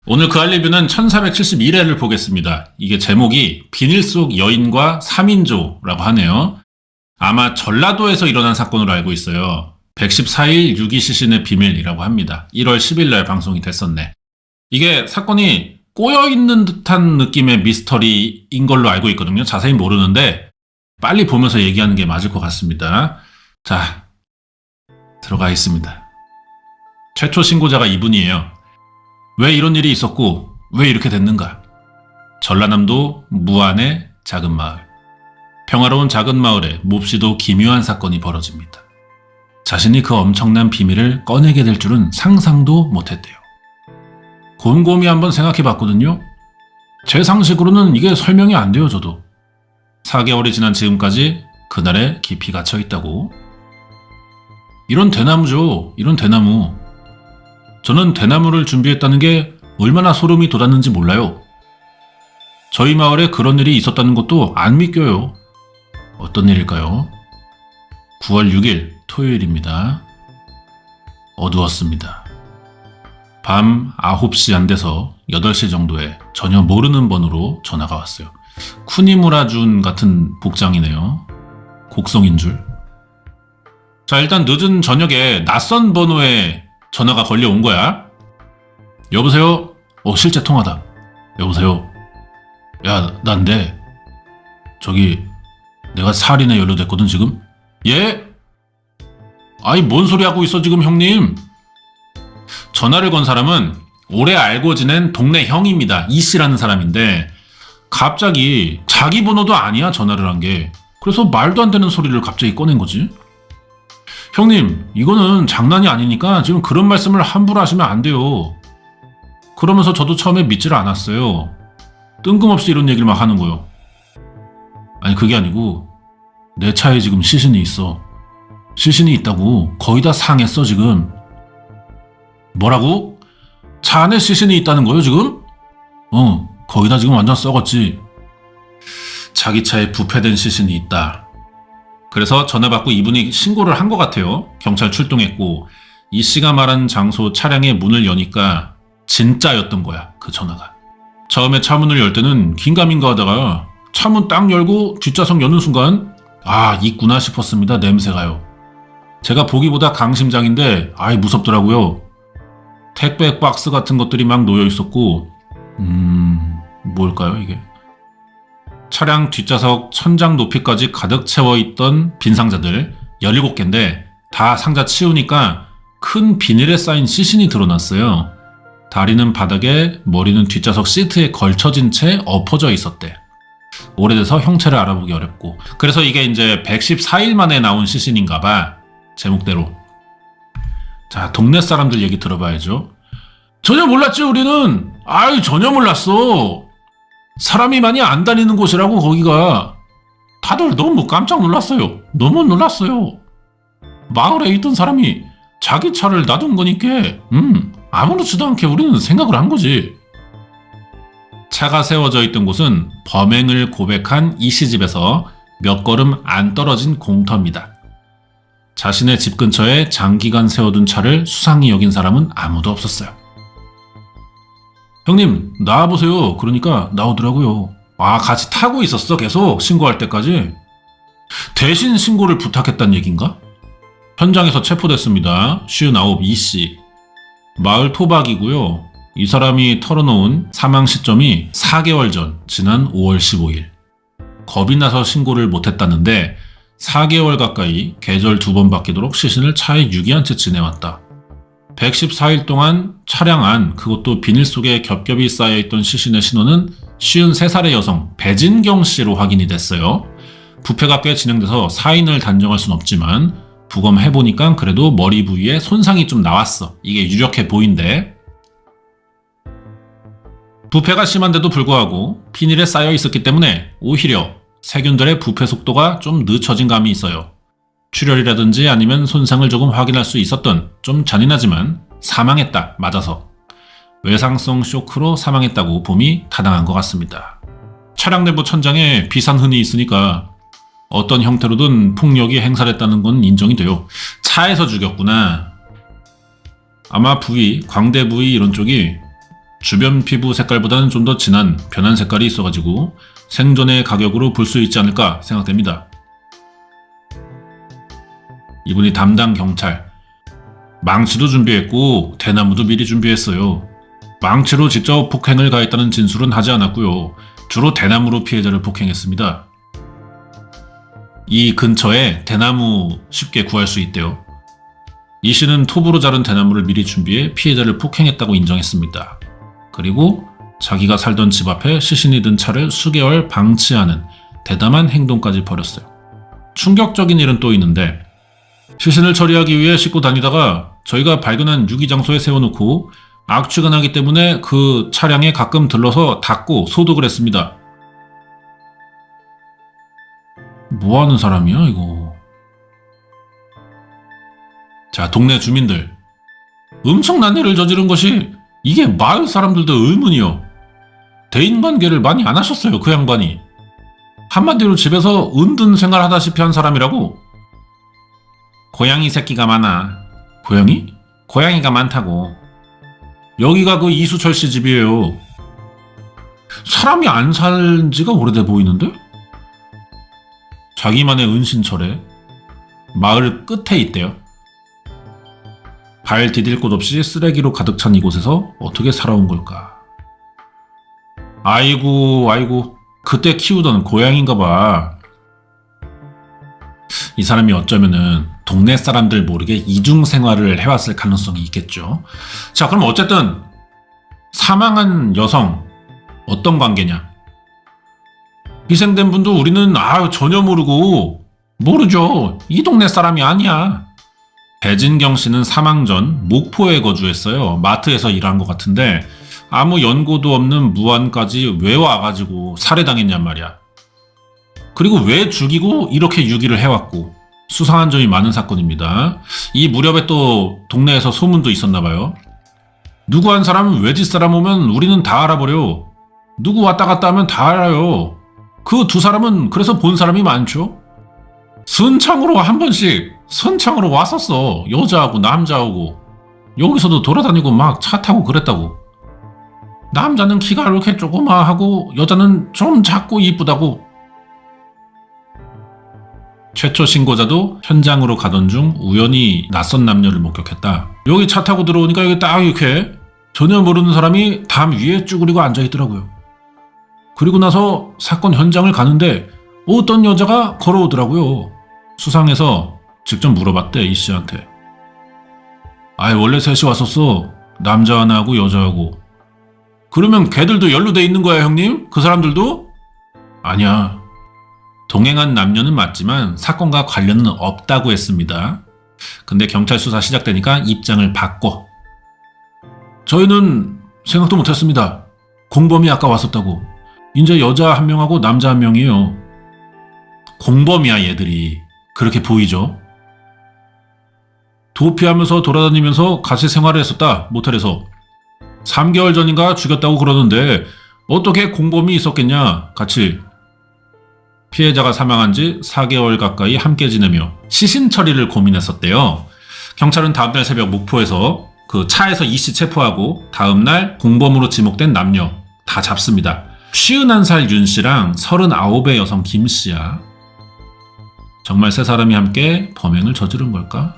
오늘 그 할 리뷰는 1471회를 보겠습니다. 이게 제목이 비닐 속 여인과 3인조라고 하네요. 아마 전라도에서 일어난 사건으로 알고 있어요. 114일 유기 시신의 비밀이라고 합니다. 1월 10일 날 방송이 됐었네. 이게 사건이 꼬여있는 듯한 느낌의 미스터리인 걸로 알고 있거든요. 자세히 모르는데 빨리 보면서 얘기하는 게 맞을 것 같습니다. 자, 들어가 있습니다. 최초 신고자가 이분이에요. 왜 이런 일이 있었고 왜 이렇게 됐는가? 전라남도 무안의 작은 마을. 평화로운 작은 마을에 몹시도 기묘한 사건이 벌어집니다. 자신이 그 엄청난 비밀을 꺼내게 될 줄은 상상도 못했대요. 곰곰이 한번 생각해 봤거든요. 제 상식으로는 이게 설명이 안 돼요, 저도. 4개월이 지난 지금까지 그날에 깊이 갇혀 있다고. 이런 대나무죠, 이런 대나무. 저는 대나무를 준비했다는 게 얼마나 소름이 돋았는지 몰라요. 저희 마을에 그런 일이 있었다는 것도 안 믿겨요. 어떤 일일까요? 9월 6일 토요일입니다. 어두웠습니다. 밤 9시 안 돼서 8시 정도에 전혀 모르는 번호로 전화가 왔어요. 쿠니무라준 같은 복장이네요. 곡성인 줄. 자, 일단 늦은 저녁에 낯선 번호에 전화가 걸려온 거야. 여보세요? 실제 통화다. 여보세요? 야, 난데 저기 내가 살인에 연루됐거든 지금? 예? 아이, 뭔 소리 하고 있어 지금 형님? 전화를 건 사람은 오래 알고 지낸 동네 형입니다. 이씨라는 사람인데 갑자기 자기 번호도 아니야 전화를 한 게. 그래서 말도 안 되는 소리를 갑자기 꺼낸 거지. 형님, 이거는 장난이 아니니까 지금 그런 말씀을 함부로 하시면 안 돼요. 그러면서 저도 처음에 믿지를 않았어요. 뜬금없이 이런 얘기를 막 하는 거예요. 아니, 그게 아니고 내 차에 지금 시신이 있어. 시신이 있다고. 거의 다 상했어 지금. 뭐라고? 차 안에 시신이 있다는 거예요 지금? 거의 다 지금 완전 썩었지. 자기 차에 부패된 시신이 있다. 그래서 전화 받고 이분이 신고를 한 것 같아요. 경찰 출동했고 이 씨가 말한 장소 차량의 문을 여니까 진짜였던 거야, 그 전화가. 처음에 차문을 열 때는 긴가민가 하다가 차문 딱 열고 뒷좌석 여는 순간 있구나 싶었습니다. 냄새가요. 제가 보기보다 강심장인데 무섭더라고요. 택배 박스 같은 것들이 막 놓여 있었고 뭘까요 이게? 차량 뒷좌석 천장 높이까지 가득 채워있던 빈 상자들 17개인데 다 상자 치우니까 큰 비닐에 쌓인 시신이 드러났어요. 다리는 바닥에, 머리는 뒷좌석 시트에 걸쳐진 채 엎어져 있었대. 오래돼서 형체를 알아보기 어렵고. 그래서 이게 이제 114일 만에 나온 시신인가 봐. 제목대로. 자, 동네 사람들 얘기 들어봐야죠. 전혀 몰랐지 우리는. 전혀 몰랐어. 사람이 많이 안 다니는 곳이라고 거기가. 다들 너무 깜짝 놀랐어요. 너무 놀랐어요. 마을에 있던 사람이 자기 차를 놔둔 거니까 아무렇지도 않게 우리는 생각을 한 거지. 차가 세워져 있던 곳은 범행을 고백한 이씨 집에서 몇 걸음 안 떨어진 공터입니다. 자신의 집 근처에 장기간 세워둔 차를 수상히 여긴 사람은 아무도 없었어요. 형님, 나와보세요. 그러니까 나오더라고요. 같이 타고 있었어 계속 신고할 때까지. 대신 신고를 부탁했단 얘긴가? 현장에서 체포됐습니다. 59 이씨. 마을 토박이고요. 이 사람이 털어놓은 사망 시점이 4개월 전, 지난 5월 15일. 겁이 나서 신고를 못했다는데 4개월 가까이 계절 2번 바뀌도록 시신을 차에 유기한 채 지내왔다. 114일 동안 차량 안, 그것도 비닐 속에 겹겹이 쌓여있던 시신의 신원은 53살의 여성 배진경 씨로 확인이 됐어요. 부패가 꽤 진행돼서 사인을 단정할 순 없지만 부검해보니까 그래도 머리 부위에 손상이 좀 나왔어. 이게 유력해 보인대. 부패가 심한데도 불구하고 비닐에 쌓여 있었기 때문에 오히려 세균들의 부패 속도가 좀 늦춰진 감이 있어요. 출혈이라든지 아니면 손상을 조금 확인할 수 있었던, 좀 잔인하지만 사망했다, 맞아서. 외상성 쇼크로 사망했다고 봄이 타당한 것 같습니다. 차량 내부 천장에 비산흔이 있으니까 어떤 형태로든 폭력이 행사됐다는 건 인정이 돼요. 차에서 죽였구나. 아마 부위, 광대 부위 이런 쪽이 주변 피부 색깔보다는 좀 더 진한 변한 색깔이 있어가지고 생존의 가격으로 볼 수 있지 않을까 생각됩니다. 이분이 담당 경찰. 망치도 준비했고 대나무도 미리 준비했어요. 망치로 직접 폭행을 가했다는 진술은 하지 않았고요. 주로 대나무로 피해자를 폭행했습니다. 이 근처에 대나무 쉽게 구할 수 있대요. 이 씨는 톱으로 자른 대나무를 미리 준비해 피해자를 폭행했다고 인정했습니다. 그리고 자기가 살던 집 앞에 시신이 든 차를 수개월 방치하는 대담한 행동까지 벌였어요. 충격적인 일은 또 있는데 시신을 처리하기 위해 싣고 다니다가 저희가 발견한 유기장소에 세워놓고 악취가 나기 때문에 그 차량에 가끔 들러서 닦고 소독을 했습니다. 뭐하는 사람이야 이거. 자, 동네 주민들. 엄청난 일을 저지른 것이 이게 마을 사람들도 의문이요. 대인관계를 많이 안 하셨어요 그 양반이. 한마디로 집에서 은둔 생활하다시피 한 사람이라고. 고양이 새끼가 많아. 고양이? 고양이가 많다고. 여기가 그 이수철 씨 집이에요. 사람이 안 산 지가 오래돼 보이는데? 자기만의 은신처래. 마을 끝에 있대요. 발 디딜 곳 없이 쓰레기로 가득 찬 이곳에서 어떻게 살아온 걸까? 아이고, 그때 키우던 고양인가 봐. 이 사람이 어쩌면은 동네 사람들 모르게 이중 생활을 해왔을 가능성이 있겠죠. 자, 그럼 어쨌든 사망한 여성 어떤 관계냐? 희생된 분도 우리는 전혀 모르죠. 이 동네 사람이 아니야. 배진경 씨는 사망 전 목포에 거주했어요. 마트에서 일한 것 같은데 아무 연고도 없는 무안까지 왜 와가지고 살해당했냔 말이야. 그리고 왜 죽이고 이렇게 유기를 해왔고 수상한 점이 많은 사건입니다. 이 무렵에 또 동네에서 소문도 있었나 봐요. 누구 한 사람은 외지 사람 오면 우리는 다 알아버려. 누구 왔다 갔다 하면 다 알아요. 그 두 사람은 그래서 본 사람이 많죠. 순창으로 한 번씩 선창으로 왔었어. 여자하고 남자하고. 여기서도 돌아다니고 막 차 타고 그랬다고. 남자는 키가 이렇게 조그마하고 여자는 좀 작고 이쁘다고. 최초 신고자도 현장으로 가던 중 우연히 낯선 남녀를 목격했다. 여기 차 타고 들어오니까 여기 딱 이렇게 전혀 모르는 사람이 담 위에 쭈그리고 앉아있더라고요. 그리고 나서 사건 현장을 가는데 어떤 여자가 걸어오더라고요. 수상해서 직접 물어봤대, 이 씨한테. 원래 셋이 왔었어. 남자 하나하고 여자하고. 그러면 걔들도 연루돼 있는 거야, 형님? 그 사람들도? 아니야. 동행한 남녀는 맞지만 사건과 관련은 없다고 했습니다. 근데 경찰 수사 시작되니까 입장을 바꿔. 저희는 생각도 못했습니다. 공범이 아까 왔었다고. 이제 여자 한 명하고 남자 한 명이에요. 공범이야 얘들이. 그렇게 보이죠? 도피하면서 돌아다니면서 같이 생활을 했었다. 모텔에서. 3개월 전인가 죽였다고 그러는데 어떻게 공범이 있었겠냐 같이. 피해자가 사망한 지 4개월 가까이 함께 지내며 시신 처리를 고민했었대요. 경찰은 다음날 새벽 목포에서 그 차에서 이 씨 체포하고 다음날 공범으로 지목된 남녀 다 잡습니다. 51살 윤 씨랑 39의 여성 김 씨야. 정말 세 사람이 함께 범행을 저지른 걸까?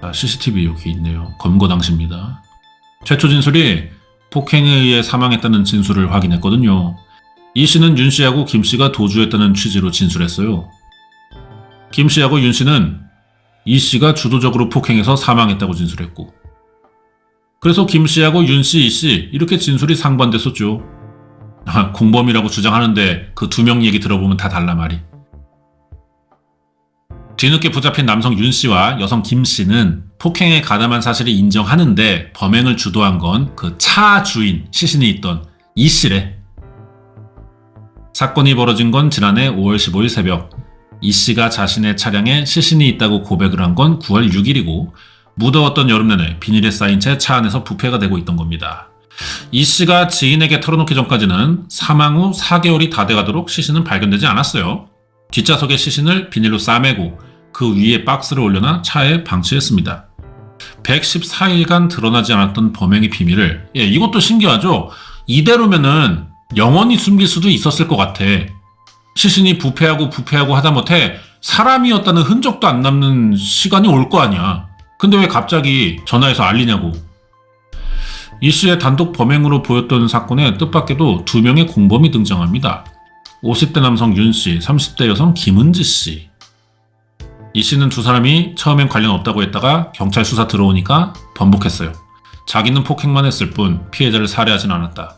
자, CCTV 여기 있네요. 검거 당시입니다. 최초 진술이 폭행에 의해 사망했다는 진술을 확인했거든요. 이 씨는 윤 씨하고 김 씨가 도주했다는 취지로 진술했어요. 김 씨하고 윤 씨는 이 씨가 주도적으로 폭행해서 사망했다고 진술했고, 그래서 김 씨하고 윤 씨, 이 씨 이렇게 진술이 상반됐었죠. 공범이라고 주장하는데 그 두 명 얘기 들어보면 다 달라 말이. 뒤늦게 붙잡힌 남성 윤 씨와 여성 김 씨는 폭행에 가담한 사실을 인정하는데 범행을 주도한 건 그 차 주인, 시신이 있던 이 씨래. 사건이 벌어진 건 지난해 5월 15일 새벽. 이 씨가 자신의 차량에 시신이 있다고 고백을 한 건 9월 6일이고 무더웠던 여름 내내 비닐에 쌓인 채 차 안에서 부패가 되고 있던 겁니다. 이 씨가 지인에게 털어놓기 전까지는 사망 후 4개월이 다 돼가도록 시신은 발견되지 않았어요. 뒷좌석에 시신을 비닐로 싸매고 그 위에 박스를 올려놔 차에 방치했습니다. 114일간 드러나지 않았던 범행의 비밀을, 이것도 신기하죠? 이대로면은 영원히 숨길 수도 있었을 것 같아. 시신이 부패하고 하다못해 사람이었다는 흔적도 안 남는 시간이 올 거 아니야. 근데 왜 갑자기 전화해서 알리냐고. 이 씨의 단독 범행으로 보였던 사건에 뜻밖에도 2명의 공범이 등장합니다. 50대 남성 윤 씨, 30대 여성 김은지 씨. 이 씨는 두 사람이 처음엔 관련 없다고 했다가 경찰 수사 들어오니까 번복했어요. 자기는 폭행만 했을 뿐 피해자를 살해하진 않았다.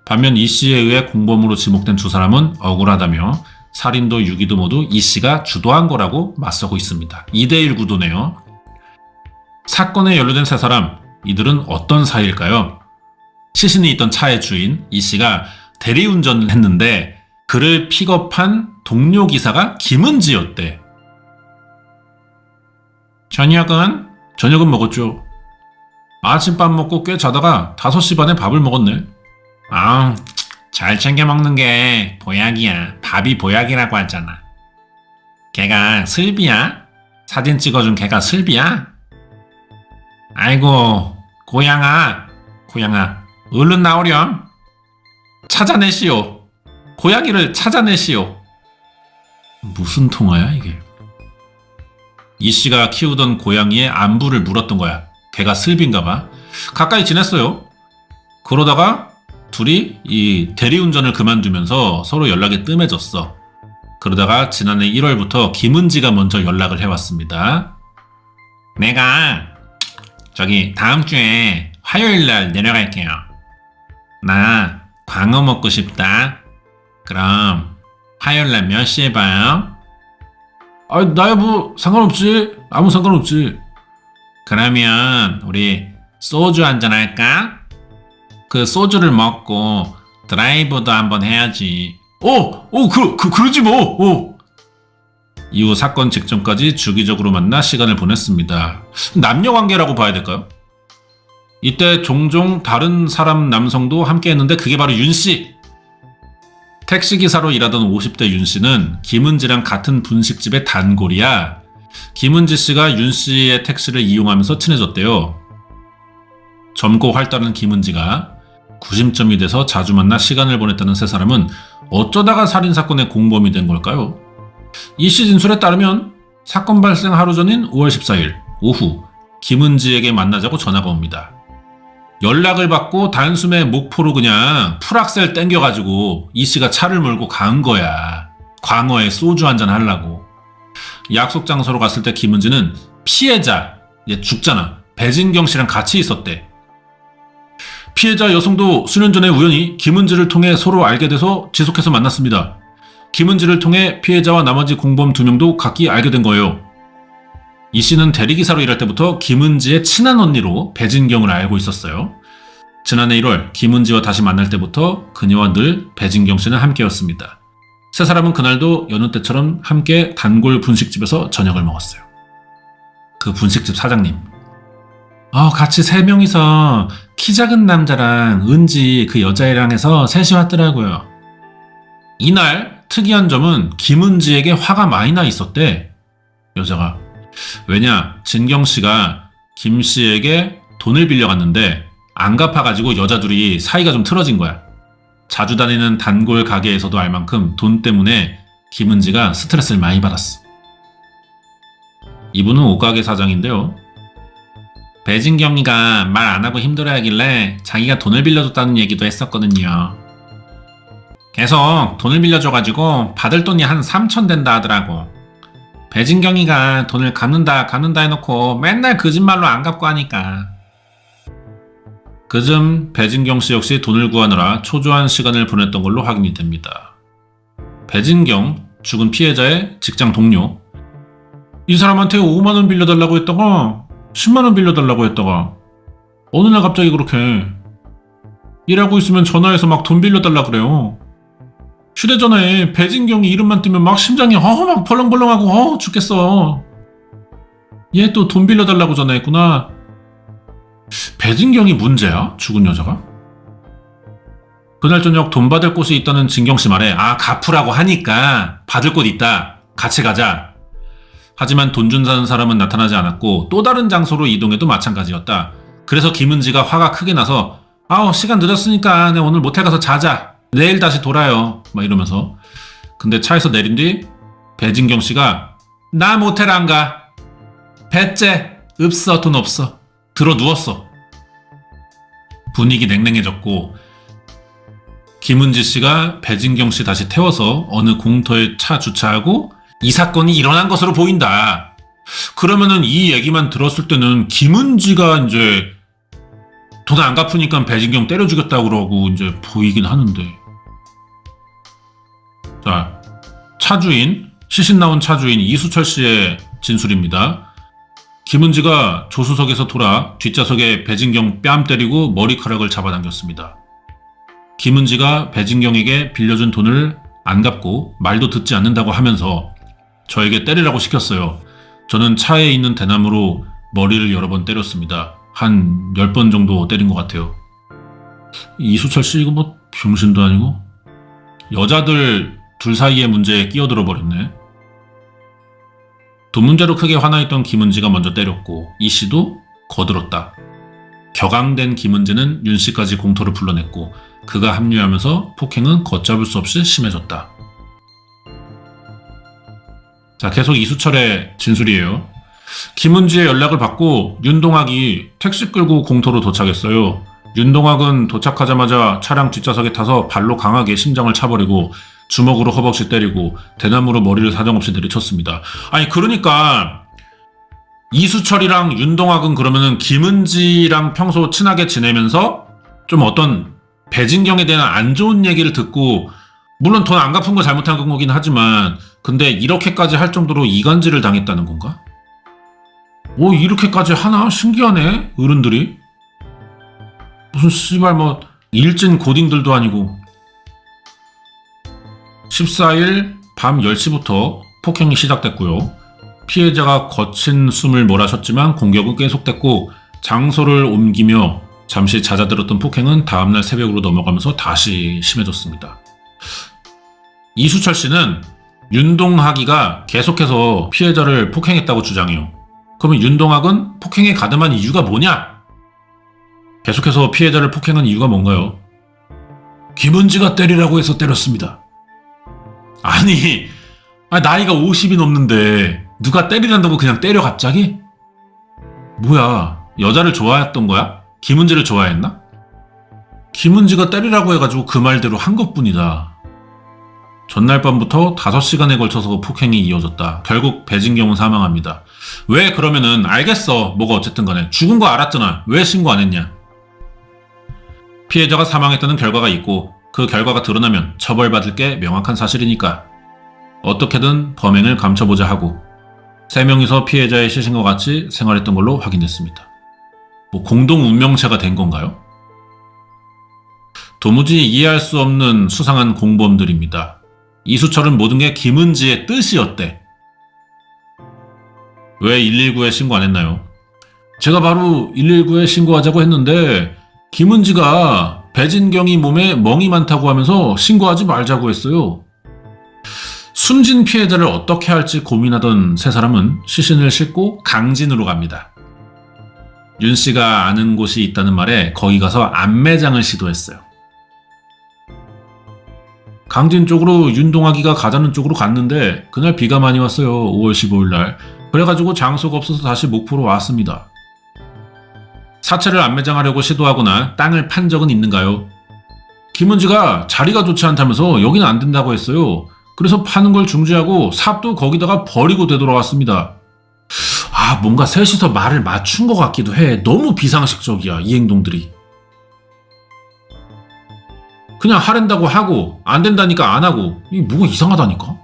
반면 이 씨에 의해 공범으로 지목된 두 사람은 억울하다며 살인도 유기도 모두 이 씨가 주도한 거라고 맞서고 있습니다. 2대1 구도네요. 사건에 연루된 세 사람, 이들은 어떤 사이일까요? 시신이 있던 차의 주인 이 씨가 대리운전을 했는데 그를 픽업한 동료 기사가 김은지였대. 저녁은 먹었죠. 아침밥 먹고 꽤 자다가 5시 반에 밥을 먹었네. 잘 챙겨 먹는 게 보약이야. 밥이 보약이라고 하잖아. 걔가 슬비야? 사진 찍어준 걔가 슬비야? 아이고, 고양아, 얼른 나오렴. 찾아내시오. 고양이를 찾아내시오. 무슨 통화야, 이게? 이 씨가 키우던 고양이의 안부를 물었던 거야. 걔가 슬비인가 봐. 가까이 지냈어요. 그러다가 둘이 이 대리운전을 그만두면서 서로 연락이 뜸해졌어. 그러다가 지난해 1월부터 김은지가 먼저 연락을 해왔습니다. 내가 다음 주에 화요일 날 내려갈게요. 나 광어 먹고 싶다. 그럼 화요일 날 몇 시에 봐요? 나야 뭐 상관없지. 아무 상관없지. 그러면 우리 소주 한잔 할까? 그 소주를 먹고 드라이브도 한번 해야지. 그러지 뭐. 이후 사건 직전까지 주기적으로 만나 시간을 보냈습니다. 남녀 관계라고 봐야 될까요? 이때 종종 다른 사람 남성도 함께 했는데 그게 바로 윤 씨. 택시기사로 일하던 50대 윤 씨는 김은지랑 같은 분식집의 단골이야. 김은지 씨가 윤 씨의 택시를 이용하면서 친해졌대요. 젊고 활달한 김은지가 구심점이 돼서 자주 만나 시간을 보냈다는 세 사람은 어쩌다가 살인사건의 공범이 된 걸까요? 이 씨 진술에 따르면 사건 발생 하루 전인 5월 14일 오후 김은지에게 만나자고 전화가 옵니다. 연락을 받고 단숨에 목포로 그냥 풀악셀 땡겨가지고 이 씨가 차를 몰고 간 거야. 광어에 소주 한잔 하려고. 약속 장소로 갔을 때 김은지는 피해자, 얘 죽잖아, 배진경 씨랑 같이 있었대. 피해자 여성도 수년 전에 우연히 김은지를 통해 서로 알게 돼서 지속해서 만났습니다. 김은지를 통해 피해자와 나머지 공범 2명도 각기 알게 된 거예요. 이 씨는 대리기사로 일할 때부터 김은지의 친한 언니로 배진경을 알고 있었어요. 지난해 1월 김은지와 다시 만날 때부터 그녀와 늘 배진경 씨는 함께였습니다. 세 사람은 그날도 여느 때처럼 함께 단골 분식집에서 저녁을 먹었어요. 그 분식집 사장님, 같이 3명이서 키 작은 남자랑 은지 그 여자애랑 해서 셋이 왔더라고요. 이날 특이한 점은 김은지에게 화가 많이 나 있었대. 여자가. 왜냐, 진경 씨가 김 씨에게 돈을 빌려갔는데 안 갚아가지고 여자 둘이 사이가 좀 틀어진 거야. 자주 다니는 단골 가게에서도 알 만큼 돈 때문에 김은지가 스트레스를 많이 받았어. 이분은 옷가게 사장인데요. 배진경이가 말 안 하고 힘들어하길래 자기가 돈을 빌려줬다는 얘기도 했었거든요. 계속 돈을 빌려줘가지고 받을 돈이 한 3천 된다 하더라고. 배진경이가 돈을 갚는다 해놓고 맨날 거짓말로 안 갚고 하니까. 그즘 배진경 씨 역시 돈을 구하느라 초조한 시간을 보냈던 걸로 확인이 됩니다. 배진경, 죽은 피해자의 직장 동료. 이 사람한테 5만 원 빌려달라고 했다가 10만 원 빌려달라고 했다가 어느 날 갑자기 그렇게 일하고 있으면 전화해서 막 돈 빌려달라 그래요. 휴대전화에 배진경이 이름만 뜨면 막 심장이 막 벌렁벌렁하고 죽겠어. 얘 또 돈 빌려달라고 전화했구나. 배진경이 문제야? 죽은 여자가? 그날 저녁 돈 받을 곳이 있다는 진경씨 말에 갚으라고 하니까 받을 곳 있다. 같이 가자. 하지만 돈 준다는 사람은 나타나지 않았고 또 다른 장소로 이동해도 마찬가지였다. 그래서 김은지가 화가 크게 나서 시간 늦었으니까 내가 오늘 모텔 가서 자자. 내일 다시 돌아요. 막 이러면서. 근데 차에서 내린 뒤 배진경 씨가 나 모텔 안 가. 배째 없어 돈 없어. 들어 누웠어. 분위기 냉랭해졌고 김은지 씨가 배진경 씨 다시 태워서 어느 공터에 차 주차하고 이 사건이 일어난 것으로 보인다. 그러면은 이 얘기만 들었을 때는 김은지가 이제 돈 안 갚으니까 배진경 때려 죽였다고 그러고 이제 보이긴 하는데. 자, 시신 나온 차주인 이수철 씨의 진술입니다. 김은지가 조수석에서 돌아 뒷좌석에 배진경 뺨 때리고 머리카락을 잡아당겼습니다. 김은지가 배진경에게 빌려준 돈을 안 갚고 말도 듣지 않는다고 하면서 저에게 때리라고 시켰어요. 저는 차에 있는 대나무로 머리를 여러 번 때렸습니다. 한 10번 정도 때린 것 같아요. 이수철 씨 이거 뭐 병신도 아니고 여자들 둘 사이의 문제에 끼어들어 버렸네. 돈 문제로 크게 화나있던 김은지가 먼저 때렸고 이 씨도 거들었다. 격앙된 김은지는 윤 씨까지 공터를 불러냈고 그가 합류하면서 폭행은 걷잡을 수 없이 심해졌다. 자, 계속 이수철의 진술이에요. 김은지의 연락을 받고 윤동학이 택시 끌고 공터로 도착했어요. 윤동학은 도착하자마자 차량 뒷좌석에 타서 발로 강하게 심장을 차버리고 주먹으로 허벅지 때리고 대나무로 머리를 사정없이 내리쳤습니다. 아니 그러니까 이수철이랑 윤동학은 그러면은 김은지랑 평소 친하게 지내면서 좀 어떤 배진경에 대한 안 좋은 얘기를 듣고 물론 돈 안 갚은 거 잘못한 거긴 하지만 근데 이렇게까지 할 정도로 이간질을 당했다는 건가? 뭐 이렇게까지 하나? 신기하네 어른들이. 무슨 씨발 뭐 일진 고딩들도 아니고. 14일 밤 10시부터 폭행이 시작됐고요. 피해자가 거친 숨을 몰아쉬었지만 공격은 계속됐고 장소를 옮기며 잠시 잦아들었던 폭행은 다음날 새벽으로 넘어가면서 다시 심해졌습니다. 이수철 씨는 윤동학이가 계속해서 피해자를 폭행했다고 주장해요. 그러면 윤동학은 폭행에 가담한 이유가 뭐냐? 계속해서 피해자를 폭행한 이유가 뭔가요? 김은지가 때리라고 해서 때렸습니다. 아니 나이가 50이 넘는데 누가 때리란다고 그냥 때려 갑자기? 뭐야 여자를 좋아했던 거야? 김은지를 좋아했나? 김은지가 때리라고 해가지고 그 말대로 한 것뿐이다. 전날 밤부터 5시간에 걸쳐서 폭행이 이어졌다. 결국 배진경은 사망합니다. 왜 그러면은 알겠어 뭐가 어쨌든 간에 죽은 거 알았잖아. 왜 신고 안 했냐? 피해자가 사망했다는 결과가 있고 그 결과가 드러나면 처벌받을 게 명확한 사실이니까 어떻게든 범행을 감춰보자 하고 3명이서 피해자의 시신과 같이 생활했던 걸로 확인됐습니다. 뭐 공동 운명체가 된 건가요? 도무지 이해할 수 없는 수상한 공범들입니다. 이수철은 모든 게 김은지의 뜻이었대. 왜 119에 신고 안 했나요? 제가 바로 119에 신고하자고 했는데 김은지가 배진경이 몸에 멍이 많다고 하면서 신고하지 말자고 했어요. 숨진 피해자를 어떻게 할지 고민하던 세 사람은 시신을 싣고 강진으로 갑니다. 윤 씨가 아는 곳이 있다는 말에 거기 가서 안매장을 시도했어요. 강진 쪽으로 윤동학이가 가자는 쪽으로 갔는데 그날 비가 많이 왔어요. 5월 15일 날. 그래가지고 장소가 없어서 다시 목포로 왔습니다. 사체를 안매장하려고 시도하거나 땅을 판 적은 있는가요? 김은지가 자리가 좋지 않다면서 여기는 안 된다고 했어요. 그래서 파는 걸 중지하고 삽도 거기다가 버리고 되돌아왔습니다. 뭔가 셋이서 말을 맞춘 것 같기도 해. 너무 비상식적이야 이 행동들이. 그냥 하랜다고 하고 안 된다니까 안 하고 이게 뭐가 이상하다니까.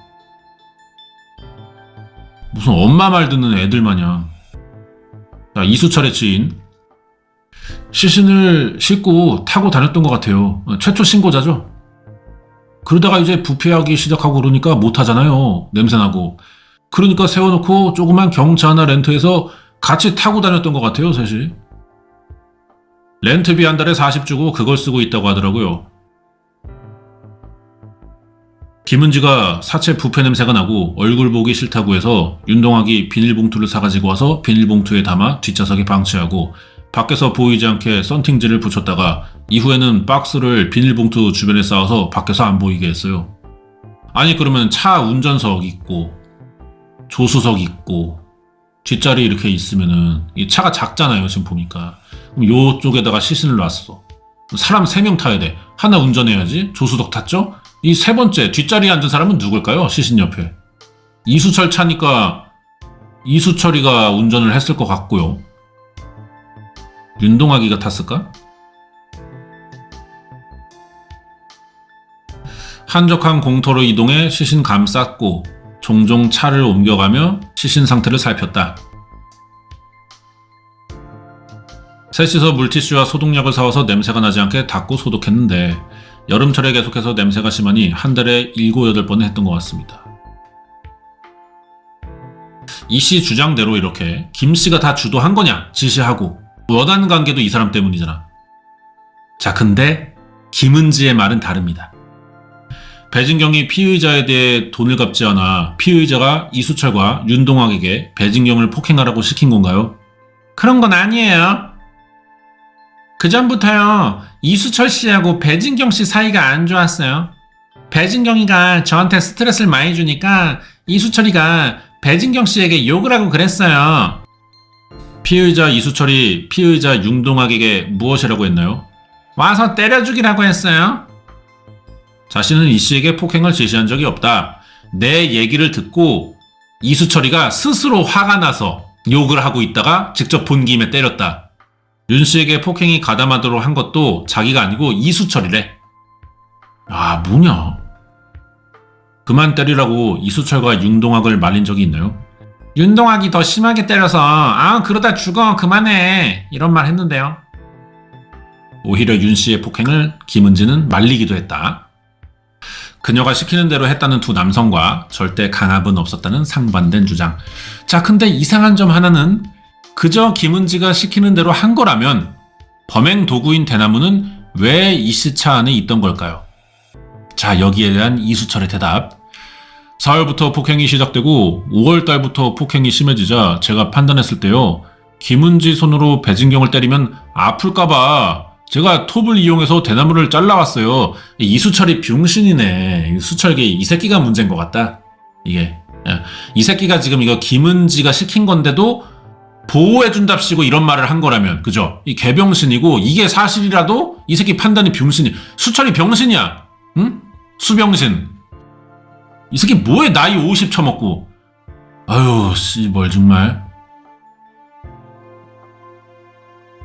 무슨 엄마 말 듣는 애들 마냥. 자, 이수철의 지인 시신을 싣고 타고 다녔던 것 같아요. 최초 신고자죠. 그러다가 이제 부패하기 시작하고 그러니까 못하잖아요. 냄새나고. 그러니까 세워놓고 조그만 경차 하나 렌트해서 같이 타고 다녔던 것 같아요. 셋이. 렌트비 한 달에 40 주고 그걸 쓰고 있다고 하더라고요. 김은지가 사체 부패 냄새가 나고 얼굴 보기 싫다고 해서 윤동학이 비닐봉투를 사가지고 와서 비닐봉투에 담아 뒷좌석에 방치하고 밖에서 보이지 않게 썬팅지를 붙였다가 이후에는 박스를 비닐봉투 주변에 쌓아서 밖에서 안 보이게 했어요. 아니 그러면 차 운전석 있고 조수석 있고 뒷자리 이렇게 있으면은 이 차가 작잖아요 지금 보니까. 그럼 요쪽에다가 시신을 놨어. 사람 3명 타야 돼. 하나 운전해야지. 조수석 탔죠? 이 세 번째 뒷자리에 앉은 사람은 누굴까요? 시신 옆에. 이수철 차니까 이수철이가 운전을 했을 것 같고요. 윤동학이가 탔을까? 한적한 공터로 이동해 시신 감쌌고 종종 차를 옮겨가며 시신 상태를 살폈다. 셋이서 물티슈와 소독약을 사와서 냄새가 나지 않게 닦고 소독했는데 여름철에 계속해서 냄새가 심하니 한 달에 7, 8번은 했던 것 같습니다. 이 씨 주장대로 이렇게 김 씨가 다 주도한 거냐 지시하고 원한 관계도 이 사람 때문이잖아. 자 근데 김은지의 말은 다릅니다. 배진경이 피의자에 대해 돈을 갚지 않아 피의자가 이수철과 윤동학에게 배진경을 폭행하라고 시킨 건가요? 그런 건 아니에요. 그전부터요 이수철 씨하고 배진경 씨 사이가 안 좋았어요. 배진경이가 저한테 스트레스를 많이 주니까 이수철이가 배진경 씨에게 욕을 하고 그랬어요. 피의자 이수철이 피의자 윤동학에게 무엇이라고 했나요? 와서 때려 죽이라고 했어요. 자신은 이 씨에게 폭행을 지시한 적이 없다. 내 얘기를 듣고 이수철이가 스스로 화가 나서 욕을 하고 있다가 직접 본 김에 때렸다. 윤 씨에게 폭행이 가담하도록 한 것도 자기가 아니고 이수철이래. 아 뭐냐? 그만 때리라고 이수철과 윤동학을 말린 적이 있나요? 윤동학이 더 심하게 때려서 아 그러다 죽어 그만해 이런 말 했는데요. 오히려 윤 씨의 폭행을 김은지는 말리기도 했다. 그녀가 시키는 대로 했다는 두 남성과 절대 강압은 없었다는 상반된 주장. 자 근데 이상한 점 하나는 그저 김은지가 시키는 대로 한 거라면 범행 도구인 대나무는 왜 이 씨 차 안에 있던 걸까요? 자 여기에 대한 이수철의 대답. 4월부터 폭행이 시작되고 5월달부터 폭행이 심해지자 제가 판단했을 때요. 김은지 손으로 배진경을 때리면 아플까봐 제가 톱을 이용해서 대나무를 잘라왔어요. 이수철이 병신이네. 수철기 이 새끼가 문제인 것 같다. 이게 이 새끼가 지금 이거 김은지가 시킨 건데도 보호해준답시고 이런 말을 한 거라면 그죠? 이 개병신이고 이게 사실이라도 이 새끼 판단이 병신이. 수철이 병신이야. 응? 수병신. 이 새끼 뭐해 나이 50 처먹고. 아유 씨발 정말.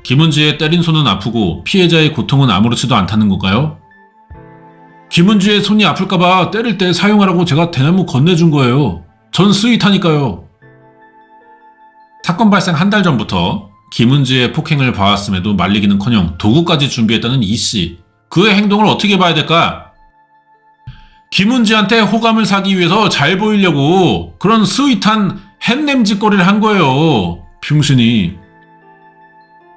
김은지의 때린 손은 아프고 피해자의 고통은 아무렇지도 않다는 건가요? 김은지의 손이 아플까봐 때릴 때 사용하라고 제가 대나무 건네준 거예요. 전 스윗하니까요. 사건 발생 한 달 전부터 김은지의 폭행을 봐왔음에도 말리기는커녕 도구까지 준비했다는 이씨. 그의 행동을 어떻게 봐야 될까? 김은지한테 호감을 사기 위해서 잘 보이려고 그런 스윗한 햇냄 짓거리를 한 거예요. 병신이.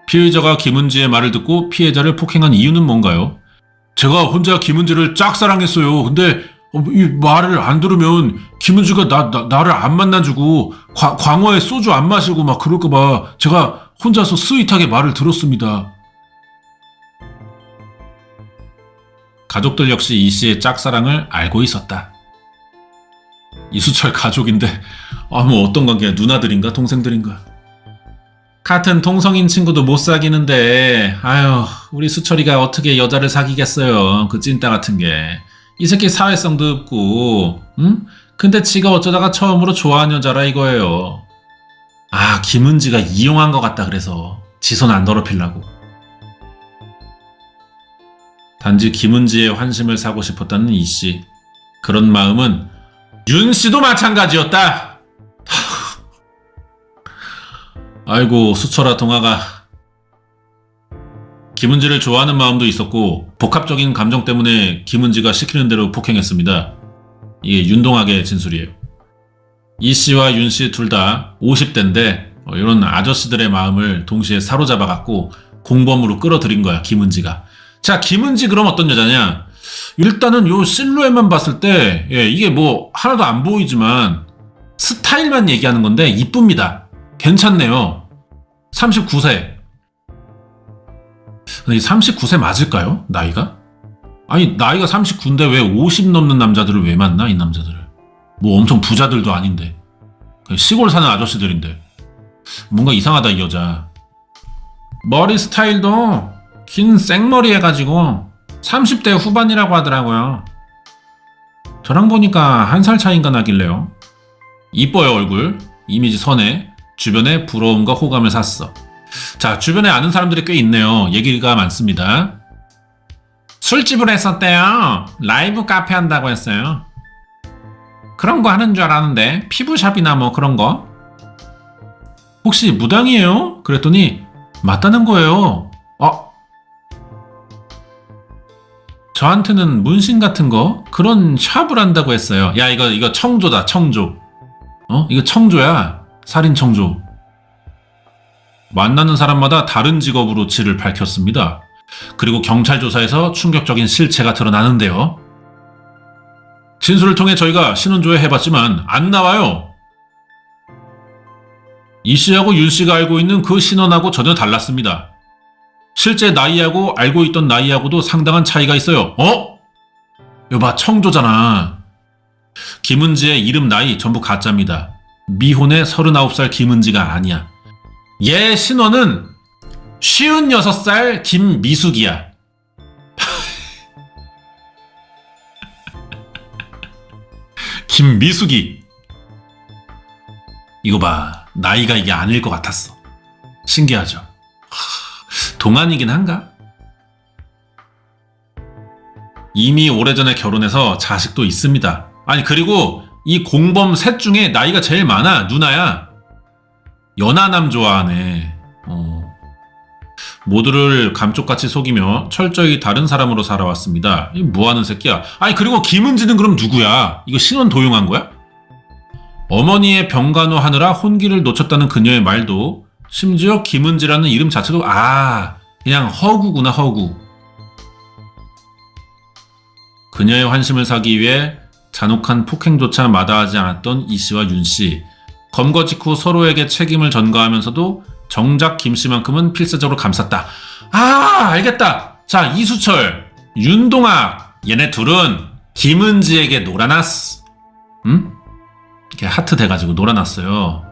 피의자가 김은지의 말을 듣고 피해자를 폭행한 이유는 뭔가요? 제가 혼자 김은지를 짝사랑했어요. 근데 이 말을 안 들으면 김은지가 나를 안 만나주고 광어에 소주 안 마시고 막 그럴까봐 제가 혼자서 스윗하게 말을 들었습니다. 가족들 역시 이 씨의 짝사랑을 알고 있었다. 이수철 가족인데 뭐 어떤 관계야? 누나들인가? 동생들인가? 같은 동성인 친구도 못 사귀는데 아유 우리 수철이가 어떻게 여자를 사귀겠어요. 그 찐따 같은 게. 이 새끼 사회성도 없고 응? 근데 지가 어쩌다가 처음으로 좋아하는 여자라 이거예요. 아 김은지가 이용한 것 같다 그래서 지 손 안 더럽히려고. 단지 김은지의 환심을 사고 싶었다는 이씨. 그런 마음은 윤씨도 마찬가지였다. 아이고 수철아 동아가. 김은지를 좋아하는 마음도 있었고 복합적인 감정 때문에 김은지가 시키는 대로 폭행했습니다. 이게 윤동학의 진술이에요. 이씨와 윤씨 둘 다 50대인데 이런 아저씨들의 마음을 동시에 사로잡아갖고 공범으로 끌어들인 거야 김은지가. 자 김은지 그럼 어떤 여자냐? 일단은 요 실루엣만 봤을 때, 예, 이게 뭐 하나도 안 보이지만 스타일만 얘기하는 건데 이쁩니다. 괜찮네요. 39세. 근데 39세 맞을까요? 나이가? 아니, 나이가 39인데 왜 50 넘는 남자들을 왜 만나? 이 남자들을. 뭐 엄청 부자들도 아닌데. 시골 사는 아저씨들인데. 뭔가 이상하다, 이 여자. 머리 스타일도 긴 생머리 해가지고 30대 후반이라고 하더라고요. 저랑 보니까 1살 차이인가 나길래요. 이뻐요, 얼굴. 이미지 선해. 주변에 부러움과 호감을 샀어. 자, 주변에 아는 사람들이 꽤 있네요. 얘기가 많습니다. 술집을 했었대요. 라이브 카페 한다고 했어요. 그런 거 하는 줄 알았는데 피부샵이나 뭐 그런 거. 혹시 무당이에요? 그랬더니 맞다는 거예요. 저한테는 문신 같은 거 그런 샵을 한다고 했어요. 야, 이거 청조다, 청조. 이거 청조야. 살인 청조. 만나는 사람마다 다른 직업으로 지를 밝혔습니다. 그리고 경찰 조사에서 충격적인 실체가 드러나는데요. 진술을 통해 저희가 신원조회 해봤지만 안 나와요. 이 씨하고 윤 씨가 알고 있는 그 신원하고 전혀 달랐습니다. 실제 나이하고 알고 있던 나이하고도 상당한 차이가 있어요. 여봐, 청조잖아. 김은지의 이름 나이 전부 가짜입니다. 미혼의 39살 김은지가 아니야. 얘 신원은 56살 김미숙이야. 김미숙이. 이거 봐. 나이가 이게 아닐 것 같았어. 신기하죠? 동안이긴 한가? 이미 오래전에 결혼해서 자식도 있습니다. 아니, 그리고 이 공범 셋 중에 나이가 제일 많아. 누나야. 연하남 좋아하네. 모두를 감쪽같이 속이며 철저히 다른 사람으로 살아왔습니다. 이 뭐하는 새끼야. 아니, 그리고 김은지는 그럼 누구야? 이거 신원 도용한 거야? 어머니의 병간호하느라 혼기를 놓쳤다는 그녀의 말도, 심지어 김은지라는 이름 자체도 그냥 허구구나, 허구. 그녀의 환심을 사기 위해 잔혹한 폭행조차 마다하지 않았던 이 씨와 윤 씨. 검거 직후 서로에게 책임을 전가하면서도 정작 김 씨만큼은 필사적으로 감쌌다. 알겠다. 자, 이수철, 윤동학, 얘네 둘은 김은지에게 놀아놨어. 응? 이렇게 하트 돼가지고 놀아놨어요.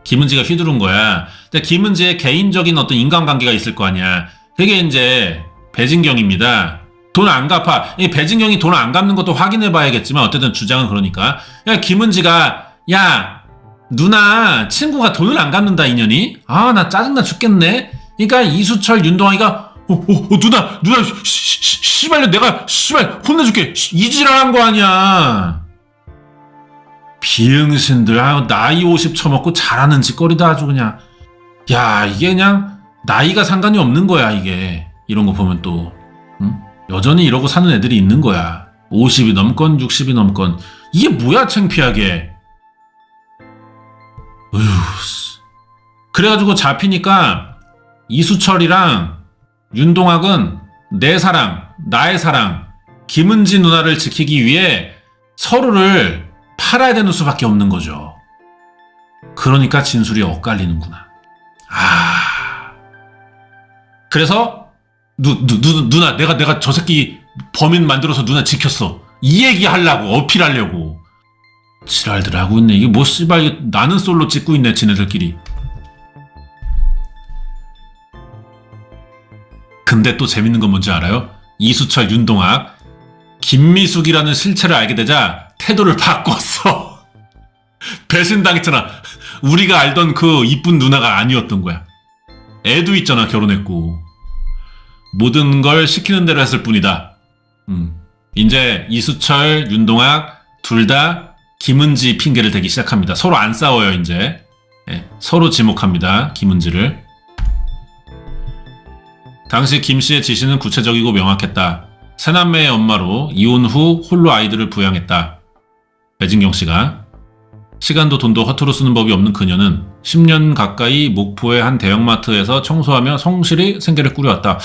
김은지가 휘두른 거야. 근데 김은지의 개인적인 어떤 인간관계가 있을 거 아니야. 그게 이제 배진경입니다. 돈 안 갚아. 이 배진경이 돈 안 갚는 것도 확인해 봐야겠지만 어쨌든 주장은 그러니까. 야, 김은지가, 야, 누나 친구가 돈을 안 갚는다, 인연이. 나 짜증나 죽겠네. 그러니까 이수철, 윤동학이가 누나 씨발려, 내가 씨발 혼내줄게. 이지랄한 거 아니야. 비응신들. 나이 50 처먹고 잘하는 짓거리다, 아주 그냥. 야, 이게 그냥 나이가 상관이 없는 거야, 이게. 이런 거 보면 또. 응? 여전히 이러고 사는 애들이 있는 거야. 50이 넘건 60이 넘건. 이게 뭐야, 창피하게. 그래가지고 잡히니까 이수철이랑 윤동학은 내 사랑, 나의 사랑, 김은지 누나를 지키기 위해 서로를 팔아야 되는 수밖에 없는 거죠. 그러니까 진술이 엇갈리는구나. 그래서 누나, 내가 저 새끼 범인 만들어서 누나 지켰어. 이 얘기 하려고, 어필하려고. 지랄들 하고 있네. 이게 뭐 씨발, 나는 솔로 찍고 있네, 지네들끼리. 근데 또 재밌는 건 뭔지 알아요? 이수철, 윤동학, 김미숙이라는 실체를 알게 되자 태도를 바꿨어. 배신당했잖아. 우리가 알던 그 이쁜 누나가 아니었던 거야. 애도 있잖아, 결혼했고. 모든 걸 시키는 대로 했을 뿐이다. 이제 이수철, 윤동학 둘 다 김은지 핑계를 대기 시작합니다. 서로 안 싸워요, 이제. 서로 지목합니다, 김은지를. 당시 김 씨의 지시는 구체적이고 명확했다. 새남매의 엄마로 이혼 후 홀로 아이들을 부양했다. 배진경 씨가. 시간도 돈도 허투루 쓰는 법이 없는 그녀는 10년 가까이 목포의 한 대형마트에서 청소하며 성실히 생계를 꾸려왔다.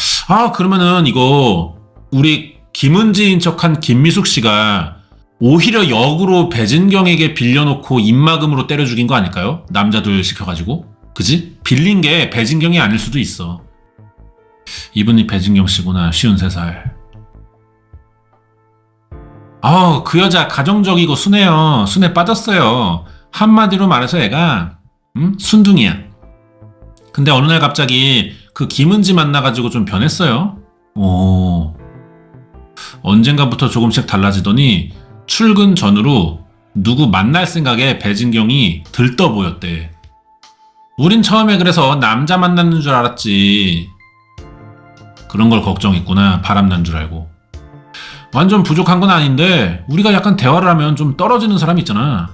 그러면은 이거 우리 김은지인 척한 김미숙 씨가 오히려 역으로 배진경에게 빌려놓고 입막음으로 때려 죽인 거 아닐까요? 남자들 시켜가지고. 그지? 빌린 게 배진경이 아닐 수도 있어. 이분이 배진경 씨구나. 53살. 그 여자 가정적이고 순해요. 순해 빠졌어요. 한마디로 말해서 애가 순둥이야. 근데 어느 날 갑자기 그 김은지 만나가지고 좀 변했어요. 언젠가부터 조금씩 달라지더니 출근 전후로 누구 만날 생각에 배진경이 들떠 보였대. 우린 처음에 그래서 남자 만나는 줄 알았지. 그런 걸 걱정했구나. 바람난 줄 알고. 완전 부족한 건 아닌데 우리가 약간 대화를 하면 좀 떨어지는 사람 있잖아.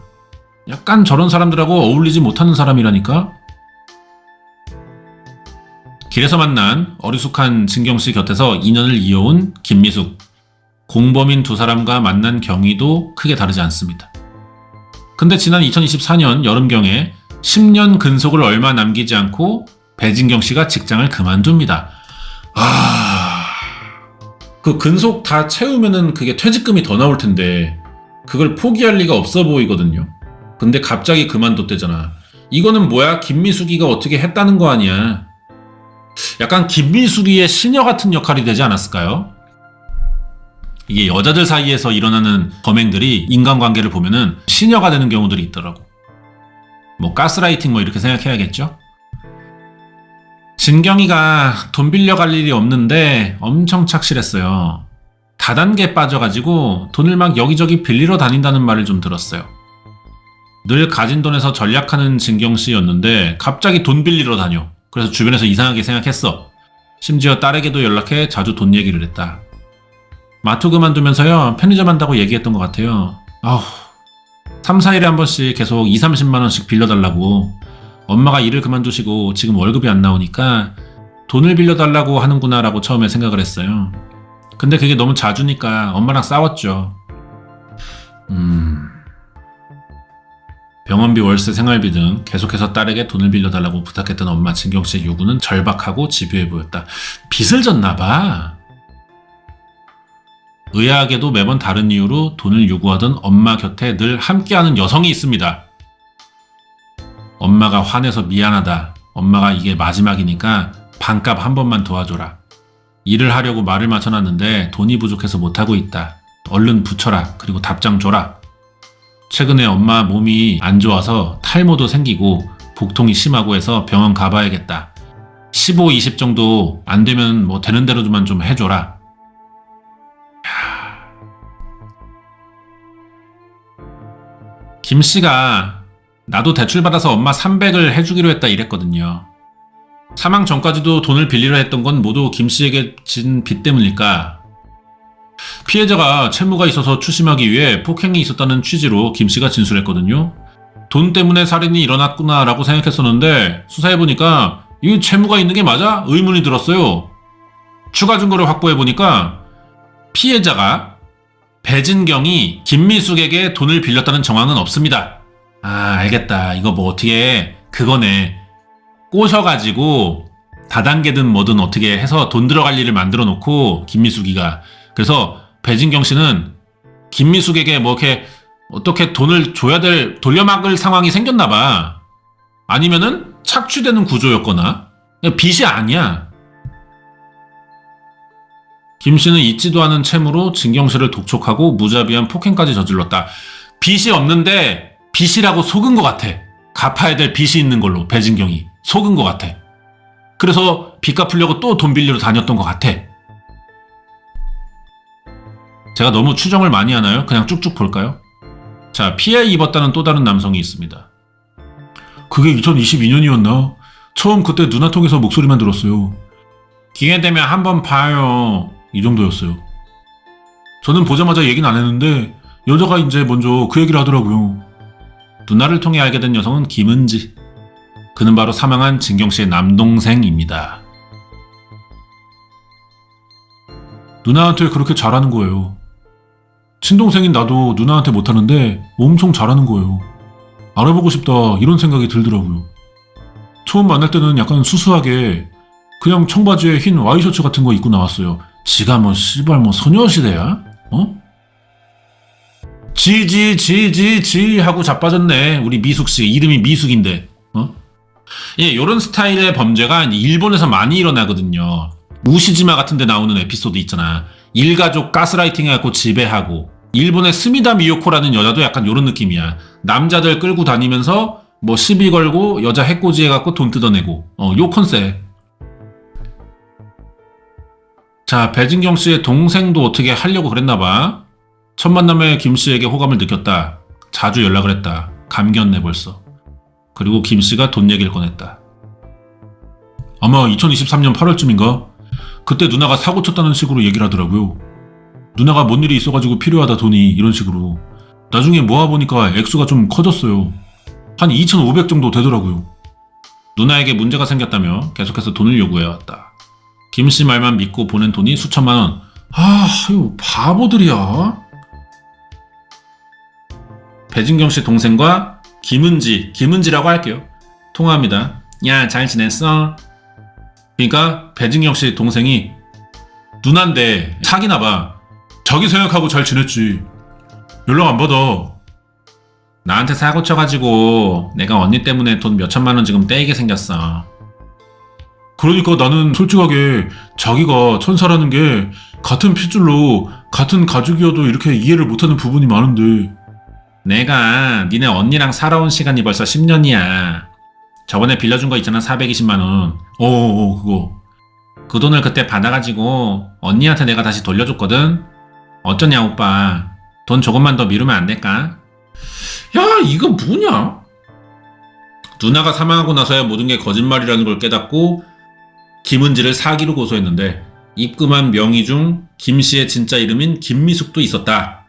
약간 저런 사람들하고 어울리지 못하는 사람이라니까. 길에서 만난 어리숙한 진경씨 곁에서 인연을 이어온 김미숙. 공범인 두 사람과 만난 경위도 크게 다르지 않습니다. 근데 지난 2024년 여름경에 10년 근속을 얼마 남기지 않고 배진경씨가 직장을 그만둡니다. 그 근속 다 채우면은 그게 퇴직금이 더 나올 텐데 그걸 포기할 리가 없어 보이거든요. 근데 갑자기 그만뒀대잖아. 이거는 뭐야? 김미숙이가 어떻게 했다는 거 아니야. 약간 김미숙이의 시녀 같은 역할이 되지 않았을까요? 이게 여자들 사이에서 일어나는 범행들이 인간관계를 보면은 시녀가 되는 경우들이 있더라고. 뭐 가스라이팅 뭐 이렇게 생각해야겠죠? 진경이가 돈 빌려갈 일이 없는데 엄청 착실했어요. 다단계에 빠져가지고 돈을 막 여기저기 빌리러 다닌다는 말을 좀 들었어요. 늘 가진 돈에서 전략하는 진경씨였는데 갑자기 돈 빌리러 다녀. 그래서 주변에서 이상하게 생각했어. 심지어 딸에게도 연락해 자주 돈 얘기를 했다. 마트 그만두면서요 편의점 한다고 얘기했던 것 같아요. 3, 4일에 한 번씩 계속 2, 30만 원씩 빌려달라고. 엄마가 일을 그만두시고 지금 월급이 안 나오니까 돈을 빌려달라고 하는구나 라고 처음에 생각을 했어요. 근데 그게 너무 자주니까 엄마랑 싸웠죠. 병원비, 월세, 생활비 등 계속해서 딸에게 돈을 빌려달라고 부탁했던 엄마 진경씨의 요구는 절박하고 집요해 보였다. 빚을 졌나봐. 의아하게도 매번 다른 이유로 돈을 요구하던 엄마 곁에 늘 함께하는 여성이 있습니다. 엄마가 화내서 미안하다. 엄마가 이게 마지막이니까 반값 한 번만 도와줘라. 일을 하려고 말을 맞춰놨는데 돈이 부족해서 못하고 있다. 얼른 붙여라. 그리고 답장 줘라. 최근에 엄마 몸이 안 좋아서 탈모도 생기고 복통이 심하고 해서 병원 가봐야겠다. 15, 20 정도 안 되면 뭐 되는 대로만 좀 해줘라. 김씨가 나도 대출받아서 엄마 300을 해주기로 했다 이랬거든요. 사망 전까지도 돈을 빌리려 했던 건 모두 김씨에게 진 빚 때문일까? 피해자가 채무가 있어서 추심하기 위해 폭행이 있었다는 취지로 김씨가 진술했거든요. 돈 때문에 살인이 일어났구나 라고 생각했었는데 수사해보니까 이 채무가 있는 게 맞아? 의문이 들었어요. 추가 증거를 확보해보니까 피해자가 배진경이 김미숙에게 돈을 빌렸다는 정황은 없습니다. 알겠다. 이거 뭐 어떻게 그거네. 꼬셔가지고 다단계든 뭐든 어떻게 해서 돈 들어갈 일을 만들어 놓고 김미숙이가 그래서 배진경 씨는 김미숙에게 뭐 이렇게 어떻게 돈을 줘야 될 돌려막을 상황이 생겼나 봐. 아니면은 착취되는 구조였거나 빚이 아니야. 김 씨는 있지도 않은 채무로 진경 씨를 독촉하고 무자비한 폭행까지 저질렀다. 빚이 없는데 빚이라고 속은 것 같아. 갚아야 될 빚이 있는 걸로 배진경이 속은 것 같아. 그래서 빚 갚으려고 또 돈 빌리러 다녔던 것 같아. 제가 너무 추정을 많이 하나요? 그냥 쭉쭉 볼까요? 자, 피해 입었다는 또 다른 남성이 있습니다. 그게 2022년이었나? 처음 그때 누나 통해서 목소리만 들었어요. 기회 되면 한번 봐요. 이 정도였어요. 저는 보자마자 얘기는 안 했는데 여자가 이제 먼저 그 얘기를 하더라고요. 누나를 통해 알게 된 여성은 김은지. 그는 바로 사망한 진경씨의 남동생입니다. 누나한테 그렇게 잘하는 거예요. 친동생인 나도 누나한테 못하는데 엄청 잘하는 거예요. 알아보고 싶다 이런 생각이 들더라고요. 처음 만날 때는 약간 수수하게 그냥 청바지에 흰 와이셔츠 같은 거 입고 나왔어요. 지가 뭐 씨발 뭐 소녀시대야? 어? 지 하고 자빠졌네. 우리 미숙씨 이름이 미숙인데. 어? 예, 요런 스타일의 범죄가 일본에서 많이 일어나거든요. 우시지마 같은 데 나오는 에피소드 있잖아. 일가족 가스라이팅 해갖고 지배하고. 일본의 스미다 미요코라는 여자도 약간 요런 느낌이야. 남자들 끌고 다니면서 뭐 시비 걸고 여자 해코지 해갖고 돈 뜯어내고. 요 컨셉. 자, 배진경 씨의 동생도 어떻게 하려고 그랬나봐. 첫 만남에 김 씨에게 호감을 느꼈다. 자주 연락을 했다. 감겼네 벌써. 그리고 김 씨가 돈 얘기를 꺼냈다. 아마 2023년 8월쯤인가? 그때 누나가 사고 쳤다는 식으로 얘기를 하더라고요. 누나가 뭔 일이 있어가지고 필요하다 돈이 이런 식으로. 나중에 모아보니까 액수가 좀 커졌어요. 한 2,500 정도 되더라고요. 누나에게 문제가 생겼다며 계속해서 돈을 요구해왔다. 김 씨 말만 믿고 보낸 돈이 수천만 원. 아유 바보들이야. 배진경 씨 동생과 김은지라고 할게요. 통화합니다. 야, 잘 지냈어? 그러니까 배진경 씨 동생이 누난데 사귀나봐. 자기 생각하고 잘 지냈지. 연락 안 받아. 나한테 사고 쳐가지고 내가 언니 때문에 돈 몇천만 원 지금 떼이게 생겼어. 그러니까 나는 솔직하게 자기가 천사라는 게 같은 핏줄로 같은 가족이어도 이렇게 이해를 못하는 부분이 많은데. 내가 니네 언니랑 살아온 시간이 벌써 10년이야. 저번에 빌려준 거 있잖아 420만 원. 그거. 그 돈을 그때 받아가지고 언니한테 내가 다시 돌려줬거든. 어쩌냐 오빠. 돈 조금만 더 미루면 안 될까? 야 이거 뭐냐? 누나가 사망하고 나서야 모든 게 거짓말이라는 걸 깨닫고 김은지를 사기로 고소했는데 입금한 명의 중 김씨의 진짜 이름인 김미숙도 있었다.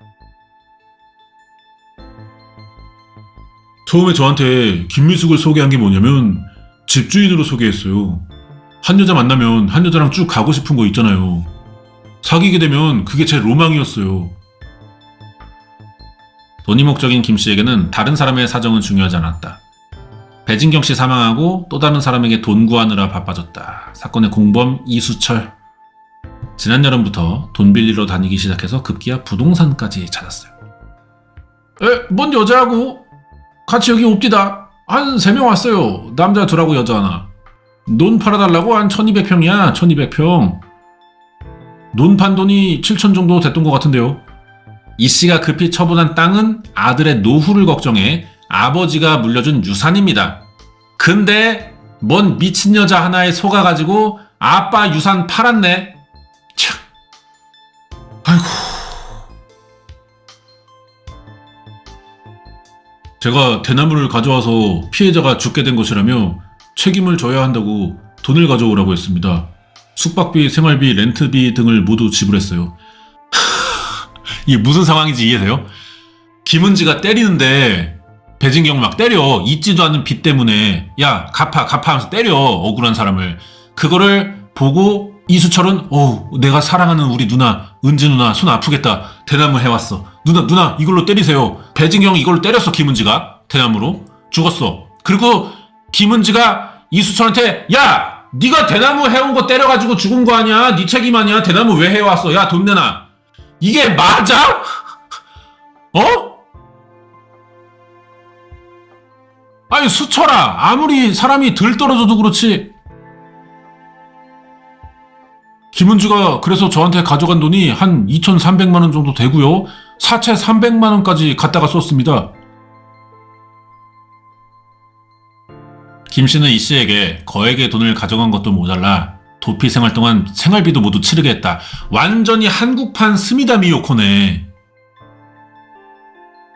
처음에 저한테 김미숙을 소개한 게 뭐냐면 집주인으로 소개했어요. 한 여자 만나면 한 여자랑 쭉 가고 싶은 거 있잖아요. 사귀게 되면 그게 제 로망이었어요. 돈이 목적인 김씨에게는 다른 사람의 사정은 중요하지 않았다. 배진경 씨 사망하고 또 다른 사람에게 돈 구하느라 바빠졌다. 사건의 공범 이수철. 지난 여름부터 돈 빌리러 다니기 시작해서 급기야 부동산까지 찾았어요. 뭔 여자하고 같이 여기 옵디다. 한 3명 왔어요. 남자 2하고 여자 하나. 논 팔아달라고 한 1200평이야. 1200평. 논 판 돈이 7천 정도 됐던 것 같은데요. 이 씨가 급히 처분한 땅은 아들의 노후를 걱정해 아버지가 물려준 유산입니다. 근데 뭔 미친 여자 하나에 속아가지고 아빠 유산 팔았네. 참. 아이고. 제가 대나무를 가져와서 피해자가 죽게 된 것이라며 책임을 져야 한다고 돈을 가져오라고 했습니다. 숙박비, 생활비, 렌트비 등을 모두 지불했어요. 이게 무슨 상황인지 이해돼요? 김은지가 때리는데 배진경 막 때려. 있지도 않은 빚 때문에 야 갚아 하면서 때려. 억울한 사람을. 그거를 보고 이수철은 내가 사랑하는 우리 누나 은지 누나 손 아프겠다. 대나무 해왔어. 누나 이걸로 때리세요. 배진경이 이걸로 때렸어. 김은지가 대나무로 죽었어. 그리고 김은지가 이수철한테 야 네가 대나무 해온 거 때려가지고 죽은 거 아니야. 네 책임 아니야. 대나무 왜 해왔어. 야 돈 내놔. 이게 맞아? 아니 수철아 아무리 사람이 덜 떨어져도 그렇지. 김은주가 그래서 저한테 가져간 돈이 한 2,300만 원 정도 되고요. 사채 300만 원까지 갖다가 썼습니다. 김 씨는 이 씨에게 거액의 돈을 가져간 것도 모자라 도피 생활 동안 생활비도 모두 치르게 했다. 완전히 한국판 스미다 미요코네.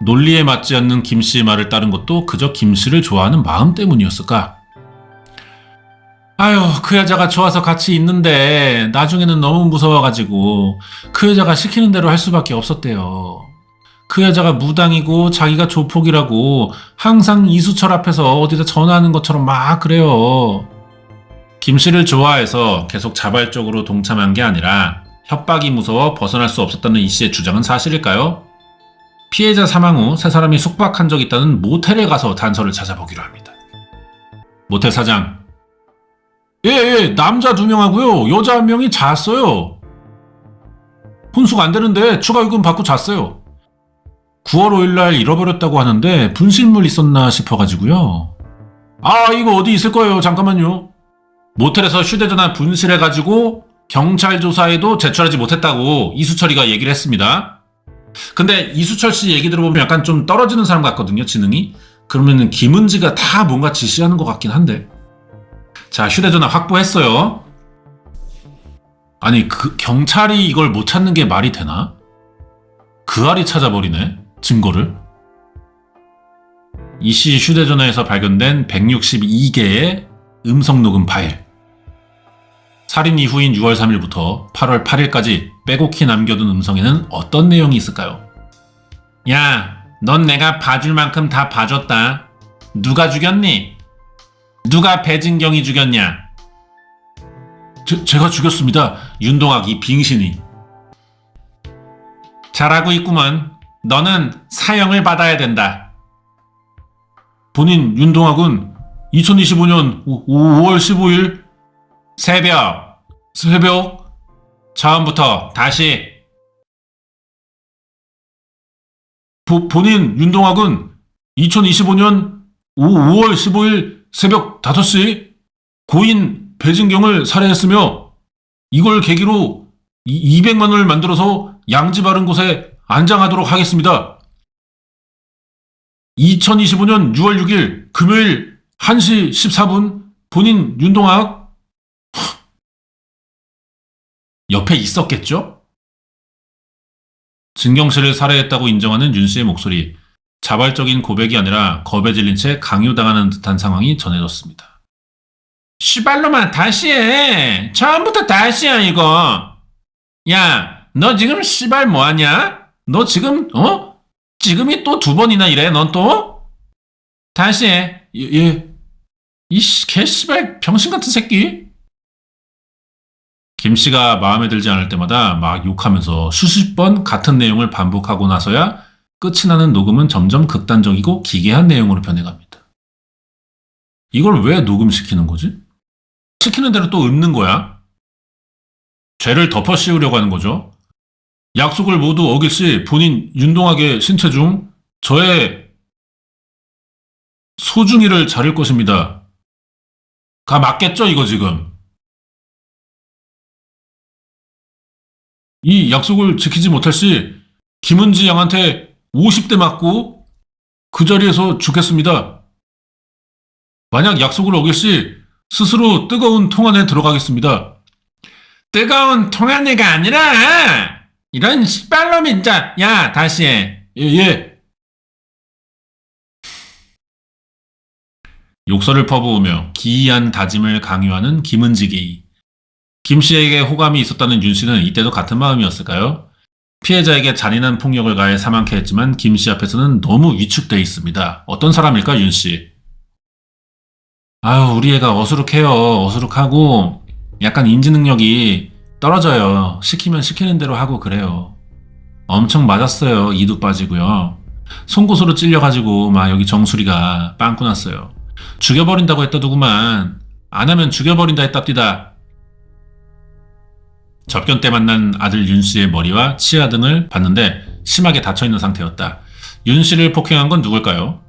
논리에 맞지 않는 김 씨의 말을 따른 것도 그저 김 씨를 좋아하는 마음 때문이었을까? 아유, 그 여자가 좋아서 같이 있는데 나중에는 너무 무서워가지고 그 여자가 시키는 대로 할 수밖에 없었대요. 그 여자가 무당이고 자기가 조폭이라고 항상 이수철 앞에서 어디다 전화하는 것처럼 막 그래요. 김 씨를 좋아해서 계속 자발적으로 동참한 게 아니라 협박이 무서워 벗어날 수 없었다는 이 씨의 주장은 사실일까요? 피해자 사망 후 세 사람이 숙박한 적 있다는 모텔에 가서 단서를 찾아보기로 합니다. 모텔 사장. 예, 남자 2명하고요. 여자 1명이 잤어요. 혼수가 안 되는데 추가 요금 받고 잤어요. 9월 5일날 잃어버렸다고 하는데 분실물 있었나 싶어가지고요. 아, 이거 어디 있을 거예요. 잠깐만요. 모텔에서 휴대전화 분실해가지고 경찰 조사에도 제출하지 못했다고 이수철이가 얘기를 했습니다. 근데 이수철 씨 얘기 들어보면 약간 좀 떨어지는 사람 같거든요, 지능이. 그러면은 김은지가 다 뭔가 지시하는 것 같긴 한데. 자, 휴대전화 확보했어요. 아니, 경찰이 이걸 못 찾는 게 말이 되나? 그 알이 찾아버리네, 증거를. 이 씨 휴대전화에서 발견된 162개의 음성녹음 파일. 살인 이후인 6월 3일부터 8월 8일까지 빼곡히 남겨둔 음성에는 어떤 내용이 있을까요? 야, 넌 내가 봐줄 만큼 다 봐줬다. 누가 죽였니? 누가 배진경이 죽였냐? 제가 죽였습니다. 윤동학 이 빙신이. 잘하고 있구먼. 너는 사형을 받아야 된다. 본인 윤동학은 2025년 5월 15일 새벽 처음부터 다시. 본인 윤동학은 2025년 5월 15일 새벽 5시 고인 배진경을 살해했으며 이걸 계기로 200만 원을 만들어서 양지 바른 곳에 안장하도록 하겠습니다. 2025년 6월 6일 금요일 1시 14분 본인 윤동학 옆에 있었겠죠? 진경 씨를 살해했다고 인정하는 윤 씨의 목소리. 자발적인 고백이 아니라 겁에 질린 채 강요당하는 듯한 상황이 전해졌습니다. 씨발로만 다시 해. 처음부터 다시야 이거. 야, 너 지금 씨발 뭐하냐? 너 지금 지금이 또 2번이나 이래. 넌 또? 다시 해. 예. 이 개씨발 병신같은 새끼. 김씨가 마음에 들지 않을 때마다 막 욕하면서 수십 번 같은 내용을 반복하고 나서야 끝이 나는 녹음은 점점 극단적이고 기괴한 내용으로 변해갑니다. 이걸 왜 녹음시키는 거지? 시키는 대로 또 읊는 거야. 죄를 덮어 씌우려고 하는 거죠. 약속을 모두 어길 시 본인 윤동학의 신체 중 저의 소중이를 자를 것입니다. 가 맞겠죠 이거 지금. 이 약속을 지키지 못할 시 김은지 양한테 50대 맞고 그 자리에서 죽겠습니다. 만약 약속을 어길 시 스스로 뜨거운 통 안에 들어가겠습니다. 뜨거운 통 안에가 아니라 이런 씨발놈이 진짜. 야, 다시 해. 예. 욕설을 퍼부으며 기이한 다짐을 강요하는 김은지 게이. 김씨에게 호감이 있었다는 윤씨는 이때도 같은 마음이었을까요? 피해자에게 잔인한 폭력을 가해 사망케 했지만 김씨 앞에서는 너무 위축돼 있습니다. 어떤 사람일까 윤씨? 아유, 우리 애가 어수룩해요. 어수룩하고 약간 인지능력이 떨어져요. 시키면 시키는 대로 하고 그래요. 엄청 맞았어요. 이도 빠지고요. 송곳으로 찔려가지고 막 여기 정수리가 빵꾸 났어요. 죽여버린다고 했다더구만. 안 하면 죽여버린다 했답디다. 접견 때 만난 아들 윤씨의 머리와 치아 등을 봤는데 심하게 다쳐있는 상태였다. 윤씨를 폭행한 건 누굴까요?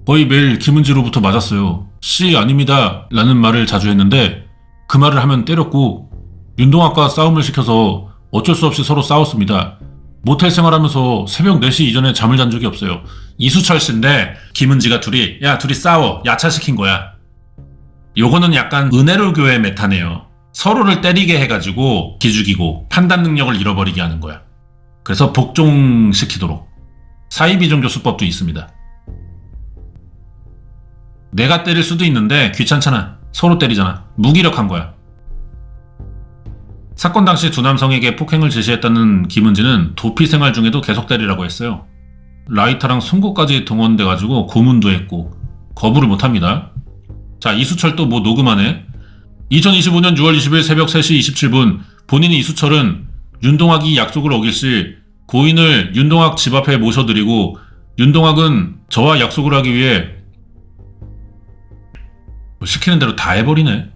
거의 매일 김은지로부터 맞았어요. 씨 아닙니다 라는 말을 자주 했는데 그 말을 하면 때렸고 윤동학과 싸움을 시켜서 어쩔 수 없이 서로 싸웠습니다. 모텔 생활하면서 새벽 4시 이전에 잠을 잔 적이 없어요. 이수철 씨인데 김은지가 둘이 싸워. 야차시킨 거야. 요거는 약간 은혜로 교회 메타네요. 서로를 때리게 해가지고 기죽이고 판단 능력을 잃어버리게 하는 거야. 그래서 복종시키도록. 사이비종교 수법도 있습니다. 내가 때릴 수도 있는데 귀찮잖아. 서로 때리잖아. 무기력한 거야. 사건 당시 두 남성에게 폭행을 지시했다는 김은지는 도피 생활 중에도 계속 때리라고 했어요. 라이터랑 송곳까지 동원돼가지고 고문도 했고 거부를 못합니다. 자, 이수철도 뭐 녹음하네. 2025년 6월 20일 새벽 3시 27분 본인이 이수철은 윤동학이 약속을 어길 시 고인을 윤동학 집 앞에 모셔드리고 윤동학은 저와 약속을 하기 위해 시키는 대로 다 해버리네.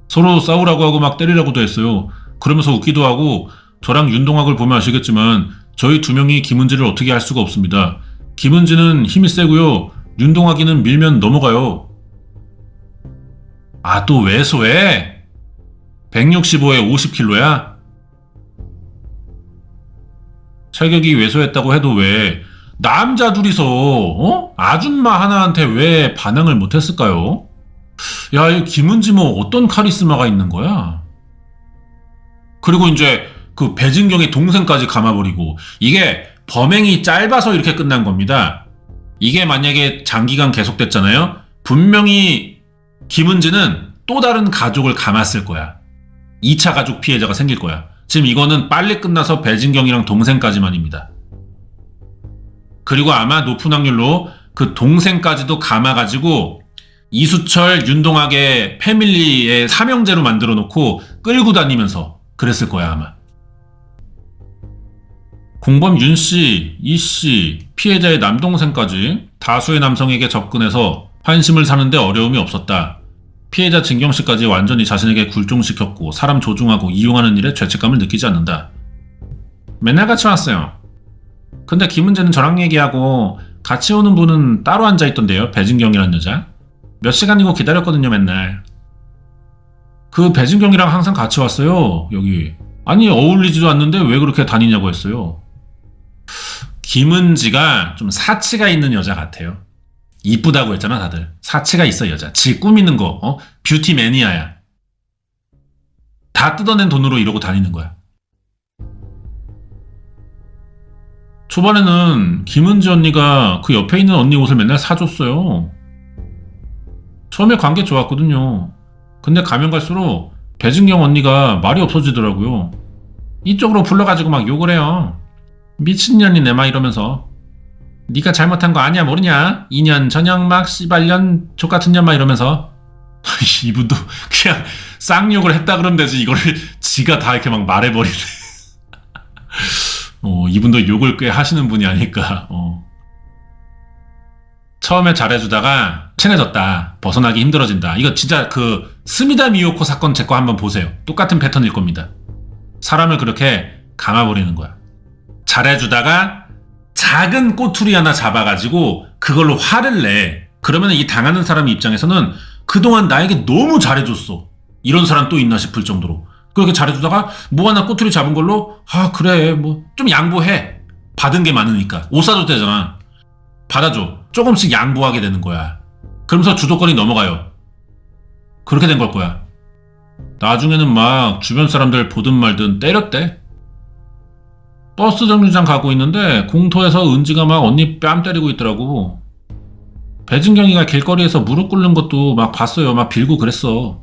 서로 싸우라고 하고 막 때리라고도 했어요. 그러면서 웃기도 하고 저랑 윤동학을 보면 아시겠지만 저희 두 명이 김은지를 어떻게 할 수가 없습니다. 김은지는 힘이 세고요. 윤동학이는 밀면 넘어가요. 아, 또 왜소해? 165에 50kg야? 체격이 왜소했다고 해도 왜 남자 둘이서 아줌마 하나한테 왜 반항을 못했을까요? 야, 이 김은지 뭐 어떤 카리스마가 있는 거야? 그리고 이제 그 배진경의 동생까지 감아버리고 이게 범행이 짧아서 이렇게 끝난 겁니다. 이게 만약에 장기간 계속됐잖아요. 분명히 김은지는 또 다른 가족을 감았을 거야. 2차 가족 피해자가 생길 거야. 지금 이거는 빨리 끝나서 배진경이랑 동생까지만입니다. 그리고 아마 높은 확률로 그 동생까지도 감아가지고 이수철, 윤동학의 패밀리의 삼형제로 만들어 놓고 끌고 다니면서 그랬을 거야 아마. 공범 윤씨, 이씨, 피해자의 남동생까지 다수의 남성에게 접근해서 환심을 사는데 어려움이 없었다. 피해자 진경씨까지 완전히 자신에게 굴종시켰고 사람 조종하고 이용하는 일에 죄책감을 느끼지 않는다. 맨날 같이 왔어요. 근데 김은재는 저랑 얘기하고 같이 오는 분은 따로 앉아있던데요. 배진경이라는 여자. 몇 시간이고 기다렸거든요 맨날. 그 배진경이랑 항상 같이 왔어요 여기. 아니 어울리지도 않는데 왜 그렇게 다니냐고 했어요. 김은지가 좀 사치가 있는 여자 같아요. 이쁘다고 했잖아 다들. 사치가 있어 여자. 지 꾸미는 거 뷰티 매니아야. 다 뜯어낸 돈으로 이러고 다니는 거야. 초반에는 김은지 언니가 그 옆에 있는 언니 옷을 맨날 사줬어요. 처음에 관계 좋았거든요. 근데 가면 갈수록 배진경 언니가 말이 없어지더라고요. 이쪽으로 불러가지고 막 욕을 해요. 미친년이네 막 이러면서. 네가 잘못한 거 아니야 모르냐? 2년 전형 막 씨발년 족같은 년 막 이러면서. 이분도 그냥 쌍욕을 했다 그러면 되지 이거를 지가 다 이렇게 막 말해버리네. 이분도 욕을 꽤 하시는 분이 아닐까. 처음에 잘해주다가 친해졌다. 벗어나기 힘들어진다. 이거 진짜 그 스미다 미요코 사건 제 거 한번 보세요. 똑같은 패턴일 겁니다. 사람을 그렇게 감아버리는 거야. 잘해주다가 작은 꼬투리 하나 잡아가지고 그걸로 화를 내. 그러면 이 당하는 사람 입장에서는 그동안 나에게 너무 잘해줬어. 이런 사람 또 있나 싶을 정도로. 그렇게 잘해주다가 뭐 하나 꼬투리 잡은 걸로 그래 뭐 좀 양보해. 받은 게 많으니까. 옷 사도 되잖아. 받아줘. 조금씩 양보하게 되는 거야. 그러면서 주도권이 넘어가요. 그렇게 된 걸 거야. 나중에는 막 주변 사람들 보든 말든 때렸대. 버스 정류장 가고 있는데 공터에서 은지가 막 언니 뺨 때리고 있더라고. 배진경이가 길거리에서 무릎 꿇는 것도 막 봤어요. 막 빌고 그랬어.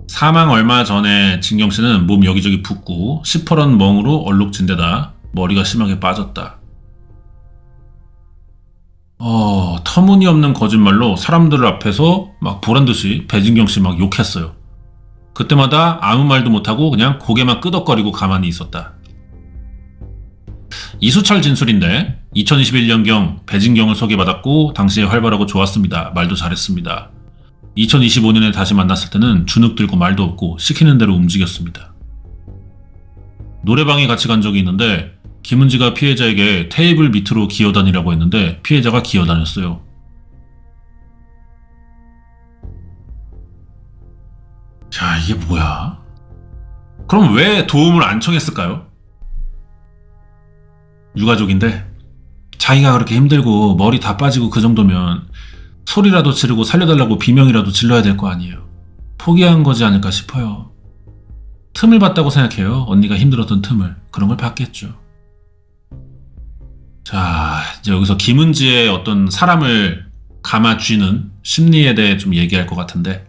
사망 얼마 전에 진경씨는 몸 여기저기 붓고 시퍼런 멍으로 얼룩진 데다 머리가 심하게 빠졌다. 터무니없는 거짓말로 사람들 앞에서 막 보란듯이 배진경씨 막 욕했어요. 그때마다 아무 말도 못하고 그냥 고개만 끄덕거리고 가만히 있었다. 이수철 진술인데 2021년경 배진경을 소개받았고 당시에 활발하고 좋았습니다. 말도 잘했습니다. 2025년에 다시 만났을 때는 주눅 들고 말도 없고 시키는 대로 움직였습니다. 노래방에 같이 간 적이 있는데 김은지가 피해자에게 테이블 밑으로 기어다니라고 했는데 피해자가 기어다녔어요. 자, 이게 뭐야? 그럼 왜 도움을 안 청했을까요? 유가족인데 자기가 그렇게 힘들고 머리 다 빠지고 그 정도면 소리라도 지르고 살려달라고 비명이라도 질러야 될 거 아니에요. 포기한 거지 않을까 싶어요. 틈을 봤다고 생각해요. 언니가 힘들었던 틈을. 그런 걸 봤겠죠. 자, 이제 여기서 김은지의 어떤 사람을 감아쥐는 심리에 대해 좀 얘기할 것 같은데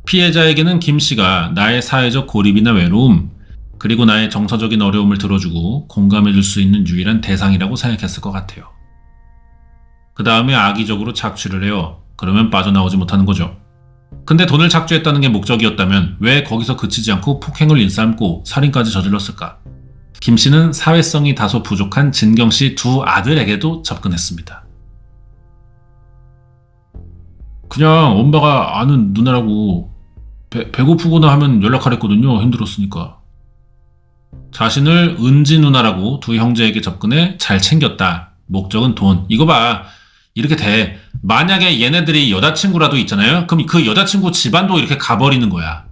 피해자에게는 김씨가 나의 사회적 고립이나 외로움 그리고 나의 정서적인 어려움을 들어주고 공감해줄 수 있는 유일한 대상이라고 생각했을 것 같아요. 그 다음에 악의적으로 착취를 해요. 그러면 빠져나오지 못하는 거죠. 근데 돈을 착취했다는 게 목적이었다면 왜 거기서 그치지 않고 폭행을 일삼고 살인까지 저질렀을까? 김씨는 사회성이 다소 부족한 진경씨 두 아들에게도 접근했습니다. 그냥 엄마가 아는 누나라고 배고프거나 하면 연락하랬거든요. 힘들었으니까. 자신을 은지 누나라고 두 형제에게 접근해 잘 챙겼다. 목적은 돈. 이거 봐. 이렇게 돼. 만약에 얘네들이 여자친구라도 있잖아요. 그럼 그 여자친구 집안도 이렇게 가버리는 거야.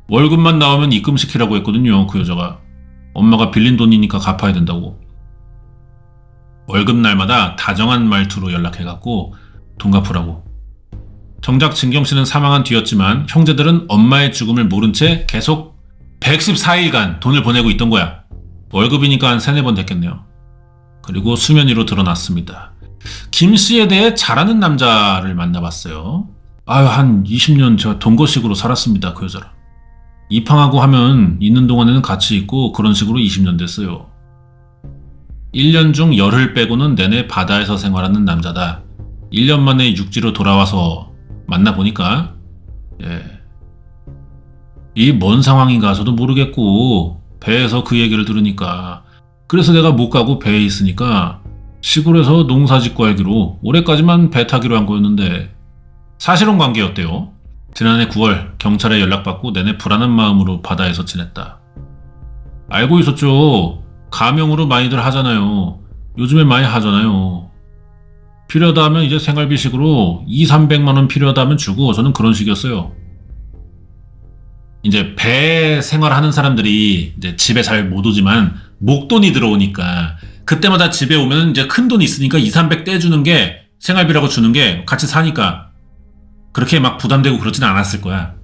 월급만 나오면 입금시키라고 했거든요. 그 여자가. 엄마가 빌린 돈이니까 갚아야 된다고. 월급 날마다 다정한 말투로 연락해갖고 돈 갚으라고. 정작 진경씨는 사망한 뒤였지만 형제들은 엄마의 죽음을 모른 채 계속 114일간 돈을 보내고 있던 거야. 월급이니까 한 3-4번 됐겠네요. 그리고 수면 위로 드러났습니다. 김씨에 대해 잘하는 남자를 만나봤어요. 한 20년 제가 동거식으로 살았습니다. 그 여자랑. 입항하고 하면 있는 동안에는 같이 있고 그런 식으로 20년 됐어요. 1년 중 열흘 빼고는 내내 바다에서 생활하는 남자다. 1년 만에 육지로 돌아와서 만나보니까 이 뭔 상황인가 저도 모르겠고 배에서 그 얘기를 들으니까 그래서 내가 못 가고 배에 있으니까 시골에서 농사 짓고 알기로 올해까지만 배 타기로 한 거였는데 사실혼 관계였대요. 지난해 9월 경찰에 연락받고 내내 불안한 마음으로 바다에서 지냈다. 알고 있었죠. 가명으로 많이들 하잖아요. 요즘에 많이 하잖아요. 필요하다 하면 이제 생활비식으로 200~300만 원 필요하다 하면 주고 저는 그런 식이었어요. 이제 배 생활하는 사람들이 이제 집에 잘 못 오지만 목돈이 들어오니까 그때마다 집에 오면 이제 큰 돈이 있으니까 200~300 떼주는 게 생활비라고 주는 게 같이 사니까 그렇게 막 부담되고 그러진 않았을 거야.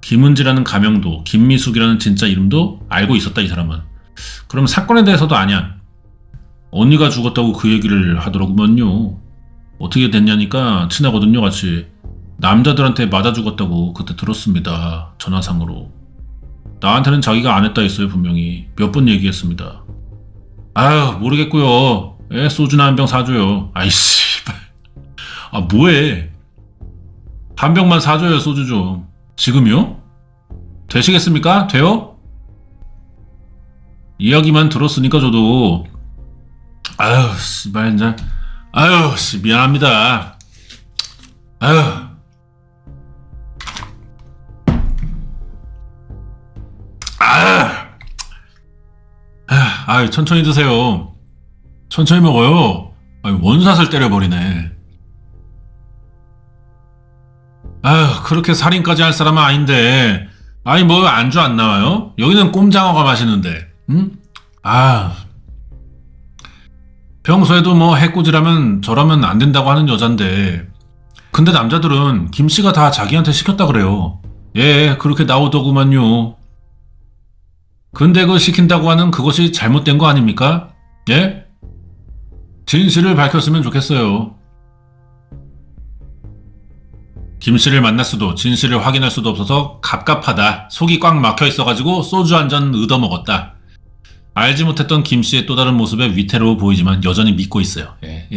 김은지라는 가명도 김미숙이라는 진짜 이름도 알고 있었다 이 사람은. 그럼 사건에 대해서도 아냐. 언니가 죽었다고 그 얘기를 하더라구만요. 어떻게 됐냐니까 친하거든요 같이. 남자들한테 맞아 죽었다고 그때 들었습니다. 전화상으로. 나한테는 자기가 안 했다 했어요 분명히. 몇 번 얘기했습니다. 모르겠고요. 소주나 한 병 사줘요. 아이씨 뭐해. 한 병만 사줘요 소주 좀. 지금요? 되시겠습니까? 돼요? 이야기만 들었으니까 저도 씨발 이제 미안합니다. 천천히 드세요. 천천히 먹어요. 원샷을 때려버리네. 그렇게 살인까지 할 사람은 아닌데. 뭐 안주 안 나와요? 여기는 꼼장어가 맛있는데. 응? 평소에도 뭐 해코지라면 저라면 안 된다고 하는 여잔데. 근데 남자들은 김씨가 다 자기한테 시켰다 그래요. 그렇게 나오더구만요. 근데 그 시킨다고 하는 그것이 잘못된 거 아닙니까? 진실을 밝혔으면 좋겠어요. 김씨를 만날 수도 진실을 확인할 수도 없어서 갑갑하다. 속이 꽉 막혀 있어가지고 소주 한 잔 얻어먹었다. 알지 못했던 김씨의 또 다른 모습에 위태로워 보이지만 여전히 믿고 있어요.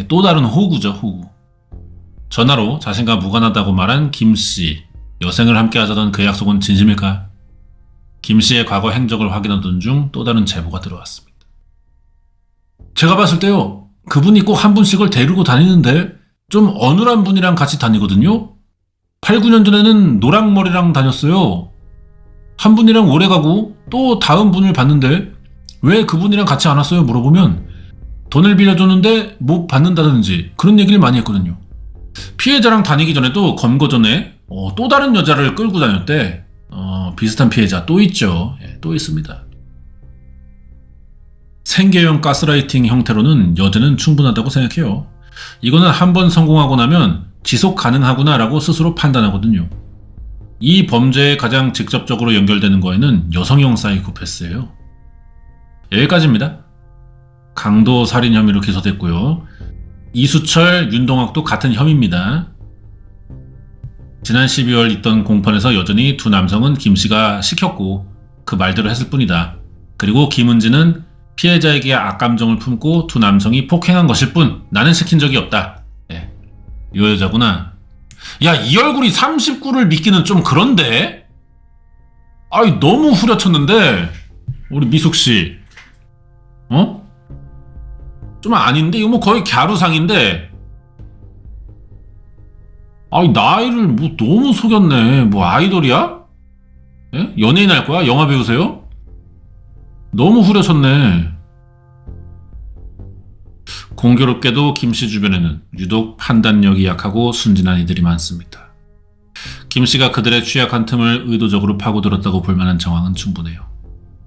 또 다른 호구죠 호구. 전화로 자신과 무관하다고 말한 김씨. 여생을 함께 하자던 그 약속은 진심일까? 김씨의 과거 행적을 확인하던 중 또 다른 제보가 들어왔습니다. 제가 봤을 때요. 그분이 꼭 한 분씩을 데리고 다니는데 좀 어눌한 분이랑 같이 다니거든요. 8~9년 전에는 노랑머리랑 다녔어요. 한 분이랑 오래 가고 또 다음 분을 봤는데 왜 그분이랑 같이 안 왔어요? 물어보면 돈을 빌려줬는데 못 받는다든지 그런 얘기를 많이 했거든요. 피해자랑 다니기 전에도 검거 전에 또 다른 여자를 끌고 다녔대. 비슷한 피해자 또 있죠. 또 있습니다. 생계형 가스라이팅 형태로는 여죄는 충분하다고 생각해요. 이거는 한 번 성공하고 나면 지속 가능하구나 라고 스스로 판단하거든요. 이 범죄에 가장 직접적으로 연결되는 거에는 여성형 사이코패스예요. 여기까지입니다. 강도 살인 혐의로 기소됐고요. 이수철, 윤동학도 같은 혐의입니다. 지난 12월 있던 공판에서 여전히 두 남성은 김씨가 시켰고 그 말대로 했을 뿐이다. 그리고 김은지는 피해자에게 악감정을 품고 두 남성이 폭행한 것일 뿐 나는 시킨 적이 없다. 이 여자구나. 이 얼굴이 39를 믿기는 좀 그런데? 너무 후려쳤는데 우리 미숙씨 좀 아닌데? 이거 뭐 거의 갸루상인데 아이, 나이를 뭐 너무 속였네. 뭐 아이돌이야? 예? 연예인 할 거야? 영화 배우세요? 너무 후려쳤네. 공교롭게도 김씨 주변에는 유독 판단력이 약하고 순진한 이들이 많습니다. 김씨가 그들의 취약한 틈을 의도적으로 파고들었다고 볼 만한 정황은 충분해요.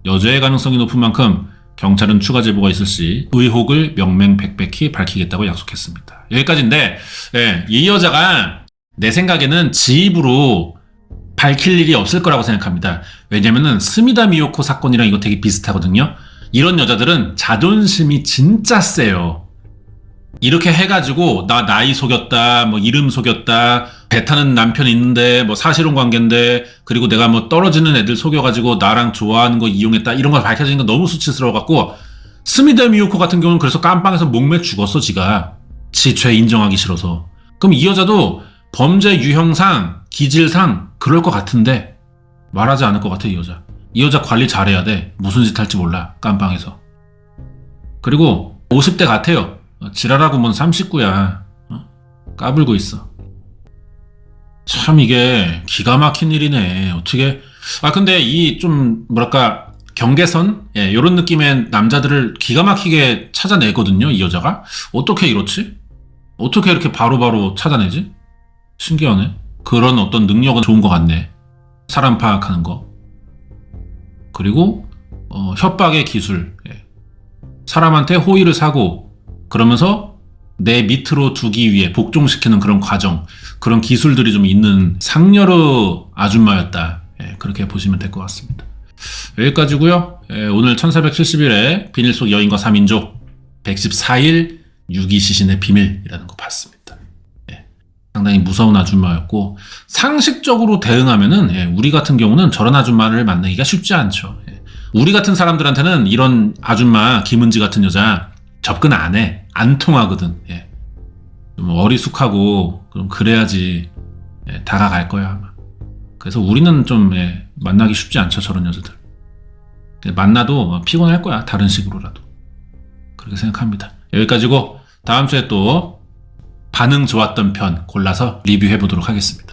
여죄의 가능성이 높은 만큼 경찰은 추가 제보가 있을 시 의혹을 명명백백히 밝히겠다고 약속했습니다. 여기까지인데, 예, 이 여자가 내 생각에는 지 입으로 밝힐 일이 없을 거라고 생각합니다. 왜냐면은 스미다 미요코 사건이랑 이거 되게 비슷하거든요. 이런 여자들은 자존심이 진짜 세요. 이렇게 해가지고 나 나이 속였다, 뭐 이름 속였다, 배 타는 남편 있는데 뭐 사실혼 관계인데, 그리고 내가 뭐 떨어지는 애들 속여가지고 나랑 좋아하는 거 이용했다, 이런 거 밝혀지는 거 너무 수치스러워갖고, 스미다 미요코 같은 경우는 그래서 깜빵에서 목매 죽었어. 지가 지 죄 인정하기 싫어서. 그럼 이 여자도 범죄 유형상 기질상 그럴 것 같은데 말하지 않을 것 같아. 이 여자 관리 잘해야 돼. 무슨 짓 할지 몰라, 깜빵에서. 그리고 50대 같아요. 지랄하고 뭔 39야. 까불고 있어. 참 이게 기가 막힌 일이네. 어떻게. 근데 이 좀 뭐랄까 경계선, 예, 요런 느낌의 남자들을 기가 막히게 찾아내거든요. 이 여자가. 어떻게 이렇지? 어떻게 이렇게 바로바로 찾아내지? 신기하네. 그런 어떤 능력은 좋은 것 같네. 사람 파악하는 거. 그리고 협박의 기술. 예. 사람한테 호의를 사고 그러면서 내 밑으로 두기 위해 복종시키는 그런 과정, 그런 기술들이 좀 있는 상여러 아줌마였다. 예, 그렇게 보시면 될 것 같습니다. 여기까지고요. 예, 오늘 1471회 비닐 속 여인과 3인조 114일 유기 시신의 비밀이라는 거 봤습니다. 예, 상당히 무서운 아줌마였고, 상식적으로 대응하면은, 예, 우리 같은 경우는 저런 아줌마를 만나기가 쉽지 않죠. 예, 우리 같은 사람들한테는 이런 아줌마, 김은지 같은 여자 접근 안 해. 안 통하거든. 예. 좀 어리숙하고 그럼 그래야지, 예, 다가갈 거야 아마. 그래서 우리는 좀, 예, 만나기 쉽지 않죠. 저런 여자들. 만나도 피곤할 거야. 다른 식으로라도. 그렇게 생각합니다. 여기까지고 다음 주에 또 반응 좋았던 편 골라서 리뷰해 보도록 하겠습니다.